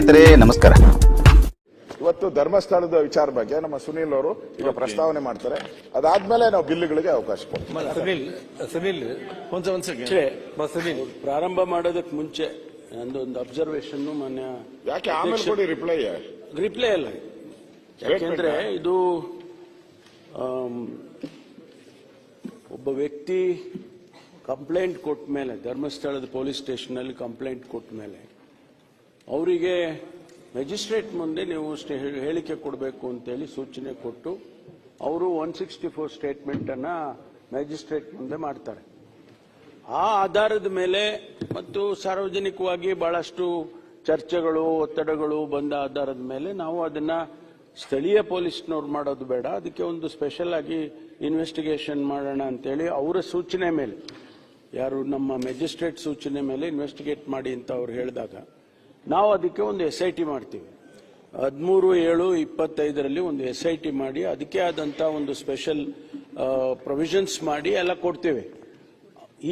ಸ್ನೇಹಿತರೆ ನಮಸ್ಕಾರ. ಇವತ್ತು ಧರ್ಮಸ್ಥಳದ ವಿಚಾರ ಬಗ್ಗೆ ನಮ್ಮ ಸುನೀಲ್ ಅವರು ಈಗ ಪ್ರಸ್ತಾವನೆ ಮಾಡ್ತಾರೆ. ಅದಾದ್ಮೇಲೆ ನಾವು ಬಿಲ್ಗಳಿಗೆ ಅವಕಾಶ ಕೊಡ್ತೀವಿ. ಸುನೀಲ್ ಪ್ರಾರಂಭ ಮಾಡೋದಕ್ಕೆ ಮುಂಚೆ ಒಂದು ಅಬ್ಸರ್ವೇಷನ್ ಮಾನ್ಯ ಯಾಕೆ ಆಮೇಲೆ ಕೊಡಿ ರಿಪ್ಲೈ ಅಲ್ಲ, ಯಾಕೆಂದ್ರೆ ಇದು ಒಬ್ಬ ವ್ಯಕ್ತಿ ಕಂಪ್ಲೇಂಟ್ ಕೊಟ್ಟ ಮೇಲೆ ಧರ್ಮಸ್ಥಳದ ಪೊಲೀಸ್ ಸ್ಟೇಷನ್ ಅಲ್ಲಿ ಕಂಪ್ಲೇಂಟ್ ಕೊಟ್ಟ ಮೇಲೆ ಅವರಿಗೆ ಮ್ಯಾಜಿಸ್ಟ್ರೇಟ್ ಮುಂದೆ ನೀವು ಹೇಳಿಕೆ ಕೊಡಬೇಕು ಅಂತೇಳಿ ಸೂಚನೆ ಕೊಟ್ಟು ಅವರು 164 ಸ್ಟೇಟ್ಮೆಂಟ್ ಅನ್ನ ಮ್ಯಾಜಿಸ್ಟ್ರೇಟ್ ಮುಂದೆ ಮಾಡ್ತಾರೆ. ಆ ಆಧಾರದ ಮೇಲೆ ಮತ್ತು ಸಾರ್ವಜನಿಕವಾಗಿ ಬಹಳಷ್ಟು ಚರ್ಚೆಗಳು ಒತ್ತಡಗಳು ಬಂದ ಆಧಾರದ ಮೇಲೆ ನಾವು ಅದನ್ನ ಸ್ಥಳೀಯ ಪೊಲೀಸ್ನವ್ರು ಮಾಡೋದು ಬೇಡ, ಅದಕ್ಕೆ ಒಂದು ಸ್ಪೆಷಲ್ ಆಗಿ ಇನ್ವೆಸ್ಟಿಗೇಷನ್ ಮಾಡೋಣ ಅಂತೇಳಿ ಅವರ ಸೂಚನೆ ಮೇಲೆ, ಯಾರು ನಮ್ಮ ಮ್ಯಾಜಿಸ್ಟ್ರೇಟ್ ಸೂಚನೆ ಮೇಲೆ ಇನ್ವೆಸ್ಟಿಗೇಟ್ ಮಾಡಿ ಅಂತ ಅವ್ರು ಹೇಳಿದಾಗ ನಾವು ಅದಕ್ಕೆ ಒಂದು SIT ಮಾಡ್ತೀವಿ. 13/7/25 ಒಂದು SIT ಮಾಡಿ ಅದಕ್ಕೆ ಆದಂತ ಒಂದು ಸ್ಪೆಷಲ್ ಪ್ರೊವಿಷನ್ಸ್ ಮಾಡಿ ಎಲ್ಲ ಕೊಡ್ತೇವೆ.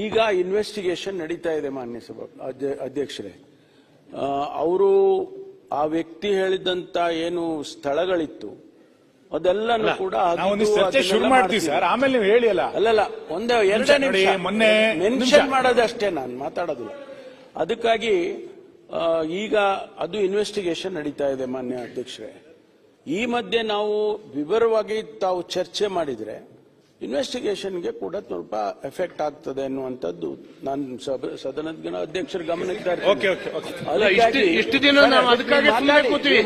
ಈಗ ಇನ್ವೆಸ್ಟಿಗೇಷನ್ ನಡೀತಾ ಇದೆ ಮಾನ್ಯ ಅಧ್ಯಕ್ಷರೇ. ಅವರು ಆ ವ್ಯಕ್ತಿ ಹೇಳಿದಂತ ಏನು ಸ್ಥಳಗಳಿತ್ತು ಅದೆಲ್ಲನೂ ಕೂಡ ಶುರು ಮಾಡ್ತೀವಿ ಸರ್, ಆಮೇಲೆ ನೀವು ಹೇಳಿ ಅಲ್ಲ. ಅಲ್ಲಲ್ಲ, ಒಂದೇ 2 ನಿಮಿಷ ಮೊನ್ನೆ ಮೆನ್ಷನ್ ಮಾಡೋದಷ್ಟೇ, ನಾನು ಮಾತಾಡೋದಿಲ್ಲ. ಅದಕ್ಕಾಗಿ ಈಗ ಅದು ಇನ್ವೆಸ್ಟಿಗೇಷನ್ ನಡೀತಾ ಇದೆ ಮಾನ್ಯ ಅಧ್ಯಕ್ಷರೇ. ಈ ಮಧ್ಯೆ ನಾವು ವಿವರವಾಗಿ ತಾವು ಚರ್ಚೆ ಮಾಡಿದ್ರೆ ಇನ್ವೆಸ್ಟಿಗೇಷನ್ಗೆ ಕೂಡ ಸ್ವಲ್ಪ ಎಫೆಕ್ಟ್ ಆಗ್ತದೆ ಅನ್ನುವಂಥದ್ದು ನಾನು ಸದನದ ಅಧ್ಯಕ್ಷರ ಗಮನಕ್ಕೆ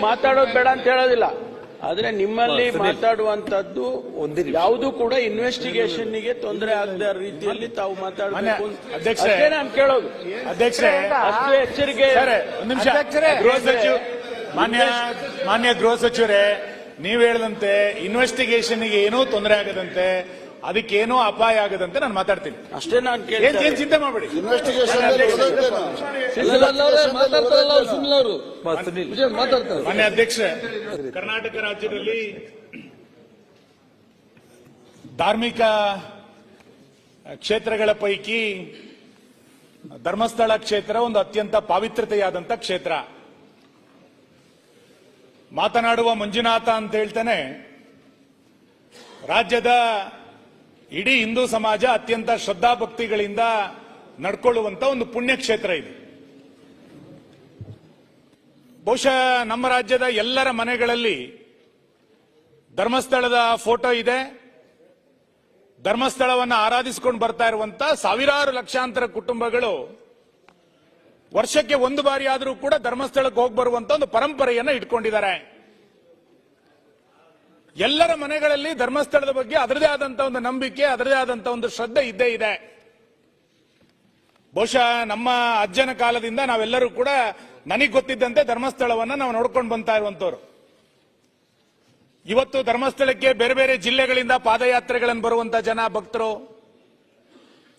ಮಾತಾಡೋದು ಬೇಡ ಅಂತ ಹೇಳೋದಿಲ್ಲ, ಆದ್ರೆ ನಿಮ್ಮಲ್ಲಿ ಮಾತಾಡುವಂತದ್ದು ಯಾವುದು ಕೂಡ ಇನ್ವೆಸ್ಟಿಗೇಷನ್ ಗೆ ತೊಂದರೆ ಆಗದ ರೀತಿಯಲ್ಲಿ ತಾವು ಮಾತಾಡಬೇಕು ನಾನು ಕೇಳೋದು. ಅಧ್ಯಕ್ಷರೇ, ಅಷ್ಟು ಎಚ್ಚರಿಕೆ. ಮಾನ್ಯ ಗೃಹ ಸಚಿವರೇ, ನೀವು ಹೇಳಿದಂತೆ ಇನ್ವೆಸ್ಟಿಗೇಷನ್ ಗೆ ಏನೂ ತೊಂದರೆ ಆಗದಂತೆ, ಅದಕ್ಕೇನೋ ಅಪಾಯ ಆಗದಂತೆ ನಾನು ಮಾತಾಡ್ತೀನಿ ಅಷ್ಟೇ. ನಾನು ಏನ್ ಚಿಂತೆ ಮಾಡಬೇಡಿ. ಮಾನ್ಯ ಅಧ್ಯಕ್ಷರೇ, ಕರ್ನಾಟಕ ರಾಜ್ಯದಲ್ಲಿ ಧಾರ್ಮಿಕ ಕ್ಷೇತ್ರಗಳ ಪೈಕಿ ಧರ್ಮಸ್ಥಳ ಕ್ಷೇತ್ರ ಒಂದು ಅತ್ಯಂತ ಪಾವಿತ್ರತೆಯಾದಂತ ಕ್ಷೇತ್ರ. ಮಾತನಾಡುವ ಮಂಜುನಾಥ ಅಂತ ಹೇಳ್ತಾನೆ ರಾಜ್ಯದ ಇಡೀ ಹಿಂದೂ ಸಮಾಜ ಅತ್ಯಂತ ಶ್ರದ್ಧಾಭಕ್ತಿಗಳಿಂದ ನಡ್ಕೊಳ್ಳುವಂತ ಒಂದು ಪುಣ್ಯಕ್ಷೇತ್ರ ಇದೆ. ಬಹುಶಃ ನಮ್ಮ ರಾಜ್ಯದ ಎಲ್ಲರ ಮನೆಗಳಲ್ಲಿ ಧರ್ಮಸ್ಥಳದ ಫೋಟೋ ಇದೆ. ಧರ್ಮಸ್ಥಳವನ್ನು ಆರಾಧಿಸಿಕೊಂಡು ಬರ್ತಾ ಇರುವಂತ ಸಾವಿರಾರು ಲಕ್ಷಾಂತರ ಕುಟುಂಬಗಳು ವರ್ಷಕ್ಕೆ ಒಂದು ಬಾರಿ ಆದರೂ ಕೂಡ ಧರ್ಮಸ್ಥಳಕ್ಕೆ ಹೋಗಿ ಬರುವಂತ ಒಂದು ಪರಂಪರೆಯನ್ನ ಇಟ್ಕೊಂಡಿದ್ದಾರೆ. ಎಲ್ಲರ ಮನೆಗಳಲ್ಲಿ ಧರ್ಮಸ್ಥಳದ ಬಗ್ಗೆ ಅದರದೇ ಆದಂತ ಒಂದು ನಂಬಿಕೆ, ಅದರದೇ ಆದಂತ ಒಂದು ಶ್ರದ್ಧೆ ಇದ್ದೇ ಇದೆ. ಬಹುಶಃ ನಮ್ಮ ಅಜ್ಜನ ಕಾಲದಿಂದ ನಾವೆಲ್ಲರೂ ಕೂಡ ನನಗೆ ಗೊತ್ತಿದ್ದಂತೆ ಧರ್ಮಸ್ಥಳವನ್ನ ನಾವು ನೋಡ್ಕೊಂಡು ಬಂತಾ ಇರುವಂತವ್ರು. ಇವತ್ತು ಧರ್ಮಸ್ಥಳಕ್ಕೆ ಬೇರೆ ಬೇರೆ ಜಿಲ್ಲೆಗಳಿಂದ ಪಾದಯಾತ್ರೆಗಳನ್ನು ಬರುವಂತ ಜನ ಭಕ್ತರು,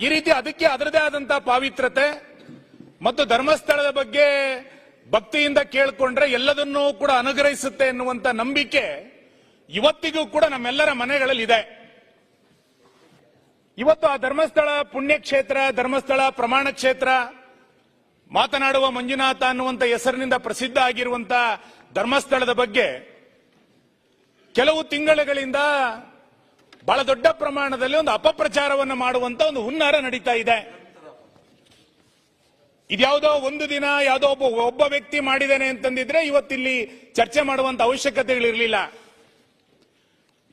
ಈ ರೀತಿ ಅದಕ್ಕೆ ಅದರದೇ ಆದಂತ ಪಾವಿತ್ರತೆ ಮತ್ತು ಧರ್ಮಸ್ಥಳದ ಬಗ್ಗೆ ಭಕ್ತಿಯಿಂದ ಕೇಳಿಕೊಂಡ್ರೆ ಎಲ್ಲದನ್ನೂ ಕೂಡ ಅನುಗ್ರಹಿಸುತ್ತೆ ಎನ್ನುವಂತ ನಂಬಿಕೆ ಇವತ್ತಿಗೂ ಕೂಡ ನಮ್ಮೆಲ್ಲರ ಮನೆಗಳಲ್ಲಿ ಇದೆ. ಇವತ್ತು ಆ ಧರ್ಮಸ್ಥಳ ಪುಣ್ಯಕ್ಷೇತ್ರ, ಧರ್ಮಸ್ಥಳ ಪ್ರಮಾಣ ಕ್ಷೇತ್ರ, ಮಾತನಾಡುವ ಮಂಜುನಾಥ ಅನ್ನುವಂತ ಹೆಸರಿನಿಂದ ಪ್ರಸಿದ್ಧ ಆಗಿರುವಂತ ಧರ್ಮಸ್ಥಳದ ಬಗ್ಗೆ ಕೆಲವು ತಿಂಗಳುಗಳಿಂದ ಬಹಳ ದೊಡ್ಡ ಪ್ರಮಾಣದಲ್ಲಿ ಒಂದು ಅಪಪ್ರಚಾರವನ್ನು ಮಾಡುವಂತ ಒಂದು ಹುನ್ನಾರ ನಡೀತಾ ಇದೆ. ಇದ್ಯಾವುದೋ ಒಂದು ದಿನ ಯಾವುದೋ ಒಬ್ಬ ವ್ಯಕ್ತಿ ಮಾಡಿದ್ದೇನೆ ಅಂತಂದಿದ್ರೆ ಇವತ್ತಿಲ್ಲಿ ಚರ್ಚೆ ಮಾಡುವಂತ ಅವಶ್ಯಕತೆಗಳಿರಲಿಲ್ಲ.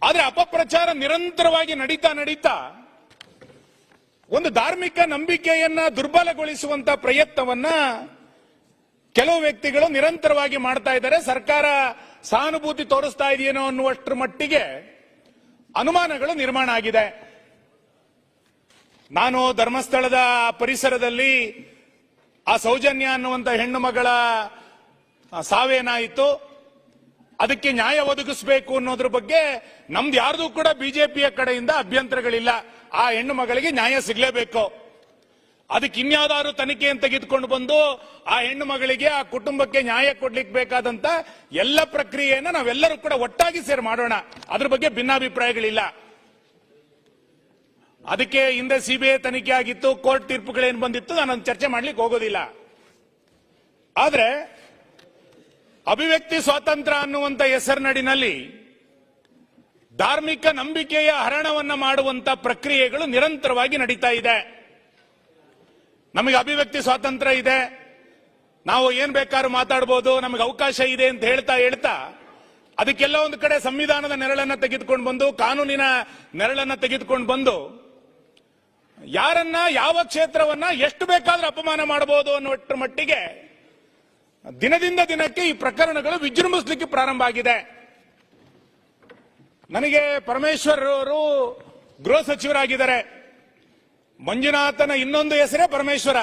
ಆದ್ರೆ ಅಪಪ್ರಚಾರ ನಿರಂತರವಾಗಿ ನಡೀತಾ ಒಂದು ಧಾರ್ಮಿಕ ನಂಬಿಕೆಯನ್ನ ದುರ್ಬಲಗೊಳಿಸುವಂತ ಪ್ರಯತ್ನವನ್ನ ಕೆಲವು ವ್ಯಕ್ತಿಗಳು ನಿರಂತರವಾಗಿ ಮಾಡ್ತಾ ಇದ್ದಾರೆ. ಸರ್ಕಾರ ಸಹಾನುಭೂತಿ ತೋರಿಸ್ತಾ ಇದೆಯೇನೋ ಅನ್ನುವಷ್ಟರ ಮಟ್ಟಿಗೆ ಅನುಮಾನಗಳು ನಿರ್ಮಾಣ ಆಗಿದೆ. ನಾನು ಧರ್ಮಸ್ಥಳದ ಪರಿಸರದಲ್ಲಿ ಆ ಸೌಜನ್ಯ ಅನ್ನುವಂತ ಹೆಣ್ಣು ಮಗಳ ಸಾವೇನಾಯಿತು, ಅದಕ್ಕೆ ನ್ಯಾಯ ಒದಗಿಸಬೇಕು ಅನ್ನೋದ್ರ ಬಗ್ಗೆ ನಮ್ದು ಯಾರ್ದು ಕೂಡ ಬಿಜೆಪಿಯ ಕಡೆಯಿಂದ ಅಭ್ಯಂತರಗಳಿಲ್ಲ. ಆ ಹೆಣ್ಣು ಮಗಳಿಗೆ ನ್ಯಾಯ ಸಿಗಲೇಬೇಕು. ಅದಕ್ಕೆ ಇನ್ಯಾವುದಾದ್ರು ತನಿಖೆಯನ್ನು ತೆಗೆದುಕೊಂಡು ಬಂದು ಆ ಹೆಣ್ಣು ಮಗಳಿಗೆ, ಆ ಕುಟುಂಬಕ್ಕೆ ನ್ಯಾಯ ಕೊಡ್ಲಿಕ್ಕೆ ಬೇಕಾದಂತ ಎಲ್ಲ ಪ್ರಕ್ರಿಯೆಯನ್ನ ನಾವೆಲ್ಲರೂ ಕೂಡ ಒಟ್ಟಾಗಿ ಸೇರಿ ಮಾಡೋಣ. ಅದ್ರ ಬಗ್ಗೆ ಭಿನ್ನಾಭಿಪ್ರಾಯಗಳಿಲ್ಲ. ಅದಕ್ಕೆ ಹಿಂದೆ ಸಿಬಿಐ ತನಿಖೆ ಆಗಿತ್ತು, ಕೋರ್ಟ್ ತೀರ್ಪುಗಳೇನು ಬಂದಿತ್ತು, ನಾನು ಚರ್ಚೆ ಮಾಡ್ಲಿಕ್ಕೆ ಹೋಗೋದಿಲ್ಲ. ಆದ್ರೆ ಅಭಿವ್ಯಕ್ತಿ ಸ್ವಾತಂತ್ರ್ಯ ಅನ್ನುವಂತ ಹೆಸರಿನಡಿನಲ್ಲಿ ಧಾರ್ಮಿಕ ನಂಬಿಕೆಯ ಹರಣವನ್ನ ಮಾಡುವಂತ ಪ್ರಕ್ರಿಯೆಗಳು ನಿರಂತರವಾಗಿ ನಡೀತಾ ಇದೆ. ನಮಗೆ ಅಭಿವ್ಯಕ್ತಿ ಸ್ವಾತಂತ್ರ್ಯ ಇದೆ, ನಾವು ಏನ್ ಬೇಕಾದ್ರೂ ಮಾತಾಡಬಹುದು, ನಮಗೆ ಅವಕಾಶ ಇದೆ ಅಂತ ಹೇಳ್ತಾ ಅದಕ್ಕೆಲ್ಲ ಒಂದು ಕಡೆ ಸಂವಿಧಾನದ ನೆರಳನ್ನ ತೆಗೆದುಕೊಂಡು ಬಂದು, ಕಾನೂನಿನ ನೆರಳನ್ನ ತೆಗೆದುಕೊಂಡು ಬಂದು ಯಾರನ್ನ ಯಾವ ಕ್ಷೇತ್ರವನ್ನ ಎಷ್ಟು ಬೇಕಾದ್ರೂ ಅಪಮಾನ ಮಾಡಬಹುದು ಅನ್ನುವಷ್ಟರ ಮಟ್ಟಿಗೆ ದಿನದಿಂದ ದಿನಕ್ಕೆ ಈ ಪ್ರಕರಣಗಳು ವಿಜೃಂಭಿಸಲಿಕ್ಕೆ ಪ್ರಾರಂಭ ಆಗಿದೆ. ನನಗೆ ಪರಮೇಶ್ವರ್ ಅವರು ಗೃಹ ಸಚಿವರಾಗಿದ್ದಾರೆ. ಮಂಜುನಾಥನ ಇನ್ನೊಂದು ಹೆಸರೇ ಪರಮೇಶ್ವರ.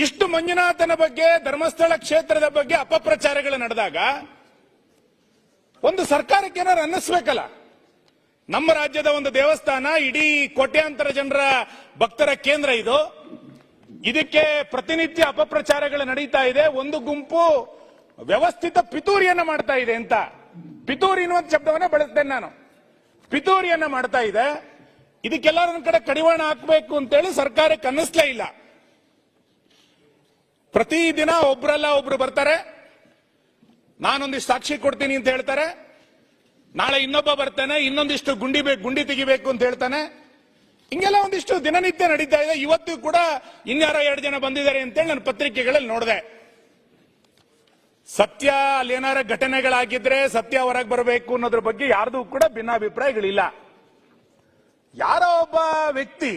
ಇಷ್ಟು ಮಂಜುನಾಥನ ಬಗ್ಗೆ, ಧರ್ಮಸ್ಥಳ ಕ್ಷೇತ್ರದ ಬಗ್ಗೆ ಅಪಪ್ರಚಾರಗಳು ನಡೆದಾಗ ಒಂದು ಸರ್ಕಾರಕ್ಕೆ ಏನಾರು ಅನ್ನಿಸ್ಬೇಕಲ್ಲ. ನಮ್ಮ ರಾಜ್ಯದ ಒಂದು ದೇವಸ್ಥಾನ, ಇಡೀ ಕೋಟ್ಯಾಂತರ ಜನರ ಭಕ್ತರ ಕೇಂದ್ರ ಇದು. ಇದಕ್ಕೆ ಪ್ರತಿನಿತ್ಯ ಅಪಪ್ರಚಾರಗಳು ನಡೀತಾ ಇದೆ. ಒಂದು ಗುಂಪು ವ್ಯವಸ್ಥಿತ ಪಿತೂರಿಯನ್ನ ಮಾಡ್ತಾ ಇದೆ ಅಂತ, ಪಿತೂರಿ ಎನ್ನುವಂತ ಶಬ್ದವನ್ನ ಬಳಸ್ತೇನೆ ನಾನು. ಪಿತೂರಿಯನ್ನ ಮಾಡ್ತಾ ಇದೆ. ಇದಕ್ಕೆಲ್ಲರ ಕಡೆ ಕಡಿವಾಣ ಹಾಕಬೇಕು ಅಂತೇಳಿ ಸರ್ಕಾರಕ್ಕೆ ಅನ್ನಿಸ್ಲೇ ಇಲ್ಲ. ಪ್ರತಿದಿನ ಒಬ್ರಲ್ಲ ಒಬ್ರು ಬರ್ತಾರೆ, ನಾನೊಂದಿಷ್ಟು ಸಾಕ್ಷಿ ಕೊಡ್ತೀನಿ ಅಂತ ಹೇಳ್ತಾರೆ. ನಾಳೆ ಇನ್ನೊಬ್ಬ ಬರ್ತಾನೆ, ಇನ್ನೊಂದಿಷ್ಟು ಗುಂಡಿ ತೆಗಿಬೇಕು ಅಂತ ಹೇಳ್ತಾನೆ. ಹಿಂಗೆಲ್ಲ ಒಂದಿಷ್ಟು ದಿನನಿತ್ಯ ನಡೀತಾ ಇದೆ. ಇವತ್ತು ಕೂಡ ಇನ್ಯಾರೋ 2 ಜನ ಬಂದಿದ್ದಾರೆ ಅಂತೇಳಿ ನಾನು ಪತ್ರಿಕೆಗಳಲ್ಲಿ ನೋಡಿದೆ. ಸತ್ಯ ಅಲ್ಲಿ ಏನಾರ ಘಟನೆಗಳಾಗಿದ್ರೆ ಸತ್ಯ ಹೊರಗೆ ಬರಬೇಕು ಅನ್ನೋದ್ರ ಬಗ್ಗೆ ಯಾರ್ದು ಕೂಡ ಭಿನ್ನಾಭಿಪ್ರಾಯಗಳಿಲ್ಲ. ಯಾರೋ ಒಬ್ಬ ವ್ಯಕ್ತಿ,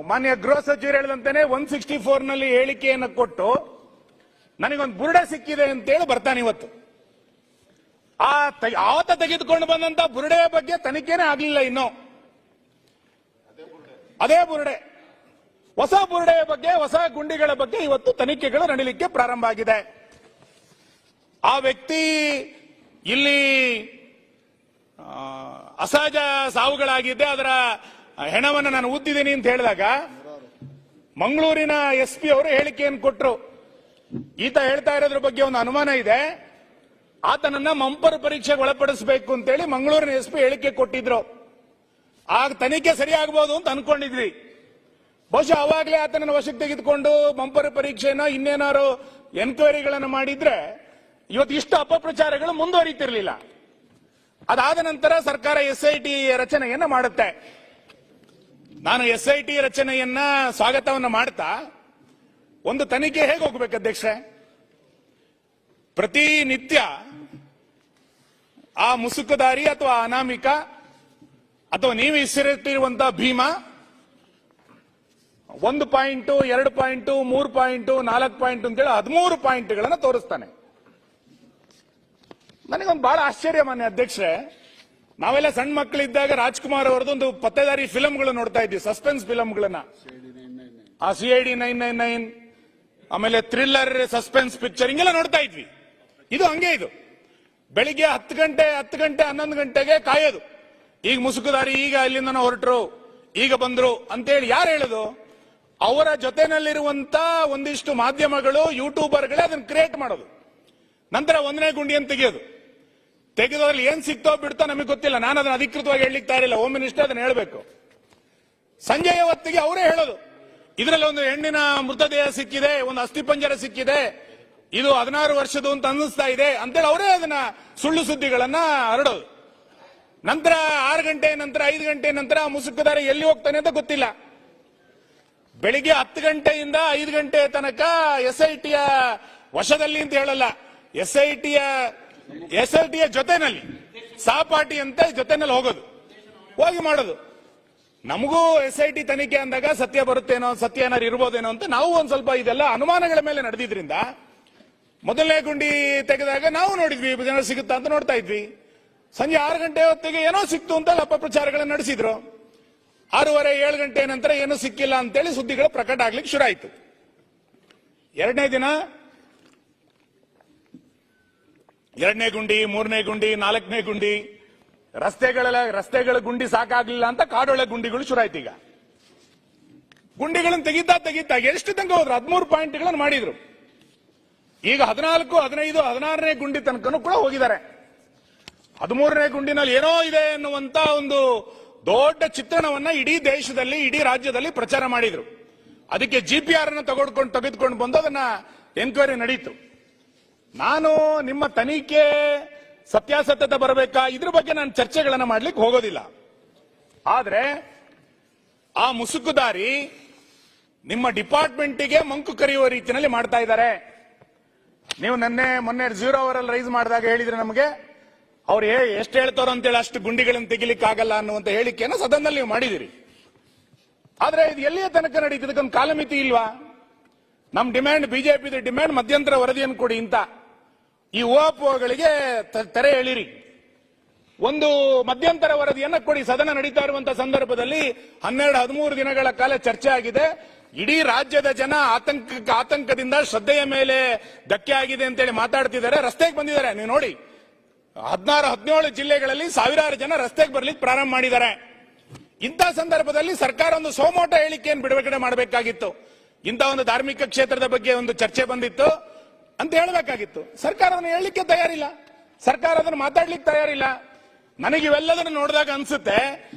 ಮಾನ್ಯ ಗೃಹ ಸಚಿವರು ಹೇಳಿದಂತಾನೆ 164 ನಲ್ಲಿ ಹೇಳಿಕೆಯನ್ನು ಕೊಟ್ಟು ನನಗೊಂದು ಬುರುಡೆ ಸಿಕ್ಕಿದೆ ಅಂತೇಳಿ ಬರ್ತಾನೆ ಇವತ್ತು. ಆತ ತೆಗೆದುಕೊಂಡು ಬಂದಂತ ಬುರುಡೆಯ ಬಗ್ಗೆ ತನಿಖೆನೇ ಆಗಲಿಲ್ಲ ಇನ್ನು. ಅದೇ ಬುರುಡೆ, ಹೊಸ ಬುರುಡೆಯ ಬಗ್ಗೆ, ಹೊಸ ಗುಂಡಿಗಳ ಬಗ್ಗೆ ಇವತ್ತು ತನಿಖೆಗಳು ನಡೀಲಿಕ್ಕೆ ಪ್ರಾರಂಭ ಆಗಿದೆ. ಆ ವ್ಯಕ್ತಿ ಇಲ್ಲಿ ಅಸಹಜ ಸಾವುಗಳಾಗಿದ್ದೆ, ಅದರ ಹೆಣವನ್ನು ನಾನು ಊದಿದ್ದೀನಿ ಅಂತ ಹೇಳಿದಾಗ ಮಂಗಳೂರಿನ SP ಅವರು ಹೇಳಿಕೆಯನ್ನು ಕೊಟ್ಟರು. ಈತ ಹೇಳ್ತಾ ಇರೋದ್ರ ಬಗ್ಗೆ ಒಂದು ಅನುಮಾನ ಇದೆ, ಆತನನ್ನ ಮಂಪರ್ ಪರೀಕ್ಷೆಗೆ ಒಳಪಡಿಸಬೇಕು ಅಂತೇಳಿ ಮಂಗಳೂರಿನ SP ಹೇಳಿಕೆ ಕೊಟ್ಟಿದ್ರು. ಆಗ ತನಿಖೆ ಸರಿಯಾಗಬಹುದು ಅಂತ ಅನ್ಕೊಂಡಿದ್ವಿ. ಬಹುಶಃ ಅವಾಗಲೇ ಆತನನ್ನು ವಶಕ್ಕೆ ತೆಗೆದುಕೊಂಡು ಮಂಪರ್ ಪರೀಕ್ಷೆನ ಇನ್ನೇನಾರು ಎನ್ಕ್ವೈರಿಗಳನ್ನು ಮಾಡಿದ್ರೆ ಇವತ್ತು ಇಷ್ಟು ಅಪಪ್ರಚಾರಗಳು ಮುಂದುವರಿತಿರ್ಲಿಲ್ಲ. ಅದಾದ ನಂತರ ಸರ್ಕಾರ SIT ರಚನೆಯನ್ನ ಮಾಡುತ್ತೆ. ನಾನು SIT ರಚನೆಯನ್ನ ಸ್ವಾಗತವನ್ನ ಮಾಡ್ತಾ, ಒಂದು ತನಿಖೆ ಹೇಗೆ ಹೋಗ್ಬೇಕು ಅಧ್ಯಕ್ಷರೇ? ಪ್ರತಿನಿತ್ಯ ಆ ಮುಸುಕುದಾರಿ ಅಥವಾ ಅನಾಮಿಕ ಅಥವಾ ನೀವು ಹೆಸರಿಟ್ಟಿರುವಂತಹ Bheema 1 point, 2 point, 3 point, 4 point ಅಂತೇಳಿ 13 ಪಾಯಿಂಟ್ಗಳನ್ನು ತೋರಿಸ್ತಾನೆ. ನನಗೊಂದು ಬಹಳ ಆಶ್ಚರ್ಯ ಮಾನ್ಯ ಅಧ್ಯಕ್ಷರೇ, ನಾವೆಲ್ಲ ಸಣ್ಣ ಮಕ್ಕಳಿದ್ದಾಗ ರಾಜ್ಕುಮಾರ್ ಅವರದ್ದು ಒಂದು ಪತ್ತೆದಾರಿ ಫಿಲಂಗಳು ನೋಡ್ತಾ ಇದ್ವಿ, ಸಸ್ಪೆನ್ಸ್ ಫಿಲಂಗಳನ್ನ. ಆ CID 999, ಆಮೇಲೆ ಥ್ರಿಲ್ಲರ್ ಸಸ್ಪೆನ್ಸ್ ಪಿಕ್ಚರ್ ಹಿಂಗೆಲ್ಲ ನೋಡ್ತಾ ಇದ್ವಿ. ಇದು ಹಂಗೆ, ಇದು ಬೆಳಿಗ್ಗೆ 10 ಗಂಟೆ 11 ಗಂಟೆಗೆ ಕಾಯೋದು. ಈಗ ಮುಸುಕುದಾರಿ, ಈಗ ಇಲ್ಲಿಂದ ಹೊರಟರು, ಈಗ ಬಂದ್ರು ಅಂತೇಳಿ ಯಾರು ಹೇಳುದು? ಅವರ ಜೊತೆನಲ್ಲಿರುವಂತ ಒಂದಿಷ್ಟು ಮಾಧ್ಯಮಗಳು, ಯೂಟ್ಯೂಬರ್ಗಳೇ ಅದನ್ನ ಕ್ರಿಯೇಟ್ ಮಾಡೋದು. ನಂತರ 1ನೇ ಗುಂಡಿಯನ್ನು ತೆಗೆದೋದ್ರಲ್ಲಿ ಏನ್ ಸಿಕ್ತೋ ಬಿಡ್ತೋ ನಮಗೆ ಗೊತ್ತಿಲ್ಲ. ನಾನು ಅದನ್ನ ಅಧಿಕೃತವಾಗಿ ಹೇಳಲಿಕ್ಕೆ ತಯಾರಿಲ್ಲ, ಹೋಮ್ ಮಿನಿಸ್ಟರ್ ಅದನ್ನ ಹೇಳಬೇಕು. ಸಂಜೆಯ ಹೊತ್ತಿಗೆ ಅವರೇ ಹೇಳೋದು, ಇದರಲ್ಲಿ ಒಂದು ಹೆಣ್ಣಿನ ಮೃತದೇಹ ಸಿಕ್ಕಿದೆ, ಒಂದು ಅಸ್ಥಿಪಂಜರ ಸಿಕ್ಕಿದೆ, ಇದು 16 ವರ್ಷದ್ದು ಅಂತ ಅನ್ನಿಸ್ತಾ ಇದೆ ಅಂತೇಳಿ ಅವರೇ ಅದನ್ನ ಸುಳ್ಳು ಸುದ್ದಿಗಳನ್ನ ಹರಡೋದು. ನಂತರ 6 ಗಂಟೆ ನಂತರ 5 ಗಂಟೆ ನಂತರ ಮುಸುಕುದಾರಿ ಎಲ್ಲಿ ಹೋಗ್ತಾನೆ ಅಂತ ಗೊತ್ತಿಲ್ಲ. ಬೆಳಿಗ್ಗೆ 10 ಗಂಟೆಯಿಂದ 5 ಗಂಟೆ ತನಕ SITಯ ವಶದಲ್ಲಿ ಅಂತ ಹೇಳಲ್ಲ, SITಯ ಜೊತೆನಲ್ಲಿ ಸಹಪಾಠಿ ಅಂತ ಜೊತೆನಲ್ಲಿ ಹೋಗಿ ಮಾಡೋದು. ನಮಗೂ SIT ತನಿಖೆ ಅಂದಾಗ ಸತ್ಯ ಬರುತ್ತೇನೋ, ಸತ್ಯ ಏನಾರು ಇರ್ಬೋದೇನೋ ಅಂತ ನಾವು ಒಂದ್ ಸ್ವಲ್ಪ ಇದೆಲ್ಲ ಅನುಮಾನಗಳ ಮೇಲೆ ನಡೆದಿದ್ರಿಂದ ಮೊದಲನೇ ಗುಂಡಿ ತೆಗೆದಾಗ ನಾವು ನೋಡಿದ್ವಿ ಜನ ಸಿಗುತ್ತಾ ಅಂತ ನೋಡ್ತಾ ಇದ್ವಿ. ಸಂಜೆ 6 ಗಂಟೆ ಹೊತ್ತಿಗೆ ಏನೋ ಸಿಕ್ತು ಅಂತ ಅಪಪ್ರಚಾರಗಳನ್ನು ನಡೆಸಿದ್ರು. 6:30 7 ಗಂಟೆ ನಂತರ ಏನೂ ಸಿಕ್ಕಿಲ್ಲ ಅಂತೇಳಿ ಸುದ್ದಿಗಳು ಪ್ರಕಟ ಆಗ್ಲಿಕ್ಕೆ ಶುರು ಆಯ್ತು. 2ನೇ ದಿನ 2ನೇ ಗುಂಡಿ, 3ನೇ ಗುಂಡಿ, 4ನೇ ಗುಂಡಿ, ರಸ್ತೆಗಳ ಗುಂಡಿ ಸಾಕಾಗ್ಲಿಲ್ಲ ಅಂತ ಕಾಡೊಳೆ ಗುಂಡಿಗಳು ಶುರು ಆಯ್ತು. ಈಗ ಗುಂಡಿಗಳನ್ನು ತೆಗಿತಾ ಎಷ್ಟು ತನಕ ಹೋದ್ರು? 13 ಪಾಯಿಂಟ್ಗಳನ್ನು ಮಾಡಿದ್ರು. ಈಗ 14, 15, 16ನೇ ಗುಂಡಿ ತನಕನೂ ಕೂಡ ಹೋಗಿದ್ದಾರೆ. 13ನೇ ಗುಂಡಿನಲ್ಲಿ ಏನೋ ಇದೆ ಎನ್ನುವಂತ ಒಂದು ದೊಡ್ಡ ಚಿತ್ರಣವನ್ನ ಇಡೀ ದೇಶದಲ್ಲಿ, ಇಡೀ ರಾಜ್ಯದಲ್ಲಿ ಪ್ರಚಾರ ಮಾಡಿದ್ರು. ಅದಕ್ಕೆ GPR ತೆಗೆದುಕೊಂಡು ಬಂದು ಅದನ್ನ ಎನ್ಕ್ವೈರಿ ನಡೀತು. ನಾನು ನಿಮ್ಮ ತನಿಖೆ ಸತ್ಯಾಸತ್ಯತೆ ಬರಬೇಕಾ ಇದ್ರ ಬಗ್ಗೆ ನಾನು ಚರ್ಚೆಗಳನ್ನ ಮಾಡ್ಲಿಕ್ಕೆ ಹೋಗೋದಿಲ್ಲ. ಆದ್ರೆ ಆ ಮುಸುಕುದಾರಿ ನಿಮ್ಮ ಡಿಪಾರ್ಟ್ಮೆಂಟ್ಗೆ ಮಂಕು ಕರೆಯುವ ರೀತಿಯಲ್ಲಿ ಮಾಡ್ತಾ ಇದ್ದಾರೆ. ನೀವು ಮೊನ್ನೆ 0 ಅವರಲ್ಲಿ ರೈಸ್ ಮಾಡಿದಾಗ ಹೇಳಿದ್ರೆ ನಮಗೆ ಅವ್ರು ಎಷ್ಟು ಹೇಳ್ತಾರೋ ಅಂತೇಳಿ ಅಷ್ಟು ಗುಂಡಿಗಳನ್ನು ತೆಗಿಲಿಕ್ಕೆ ಆಗಲ್ಲ ಅನ್ನುವಂತ ಹೇಳಿಕೆಯನ್ನು ಸದನದಲ್ಲಿ ನೀವು ಮಾಡಿದಿರಿ. ಆದ್ರೆ ಇದು ಎಲ್ಲಿಯ ತನಕ ನಡೀತದಕ್ಕೊಂದು ಕಾಲಮಿತಿ ಇಲ್ವಾ? ನಮ್ ಡಿಮ್ಯಾಂಡ್, ಬಿಜೆಪಿ ಡಿಮ್ಯಾಂಡ್ ಮಧ್ಯಂತರ ವರದಿಯನ್ನು ಕೊಡಿ ಅಂತ. ಈ ಊಹಾಪೋಹಗಳಿಗೆ ತೆರೆ ಎಳಿರಿ. ಒಂದು ಮಧ್ಯಂತರ ವರದಿಯನ್ನ ಕೊಡಿ. ಸದನ ನಡೀತಾ ಇರುವಂತಹ ಸಂದರ್ಭದಲ್ಲಿ 12-13 ದಿನಗಳ ಕಾಲ ಚರ್ಚೆ ಆಗಿದೆ. ಇಡೀ ರಾಜ್ಯದ ಜನ ಆತಂಕದಿಂದ ಶ್ರದ್ಧೆಯ ಮೇಲೆ ಧಕ್ಕೆ ಆಗಿದೆ ಅಂತೇಳಿ ಮಾತಾಡ್ತಿದ್ದಾರೆ, ರಸ್ತೆಗೆ ಬಂದಿದ್ದಾರೆ. ನೀವು ನೋಡಿ, 16-17 ಜಿಲ್ಲೆಗಳಲ್ಲಿ ಸಾವಿರಾರು ಜನ ರಸ್ತೆಗೆ ಬರ್ಲಿಕ್ಕೆ ಪ್ರಾರಂಭ ಮಾಡಿದ್ದಾರೆ. ಇಂಥ ಸಂದರ್ಭದಲ್ಲಿ ಸರ್ಕಾರ ಒಂದು ಸೋಮೋಟ ಹೇಳಿಕೆಯನ್ನು ಬಿಡುಗಡೆ ಮಾಡಬೇಕಾಗಿತ್ತು. ಇಂಥ ಒಂದು ಧಾರ್ಮಿಕ ಕ್ಷೇತ್ರದ ಬಗ್ಗೆ ಒಂದು ಚರ್ಚೆ ಬಂದಿತ್ತು ಅಂತ ಹೇಳಬೇಕಾಗಿತ್ತು. ಸರ್ಕಾರ ಅದನ್ನು ಹೇಳಲಿಕ್ಕೆ ತಯಾರಿಲ್ಲ, ಸರ್ಕಾರ ಅದನ್ನು ಮಾತಾಡ್ಲಿಕ್ಕೆ ತಯಾರಿಲ್ಲ. ನನಗೆ ಇವೆಲ್ಲದನ್ನು ನೋಡಿದಾಗ ಅನ್ಸುತ್ತೆ,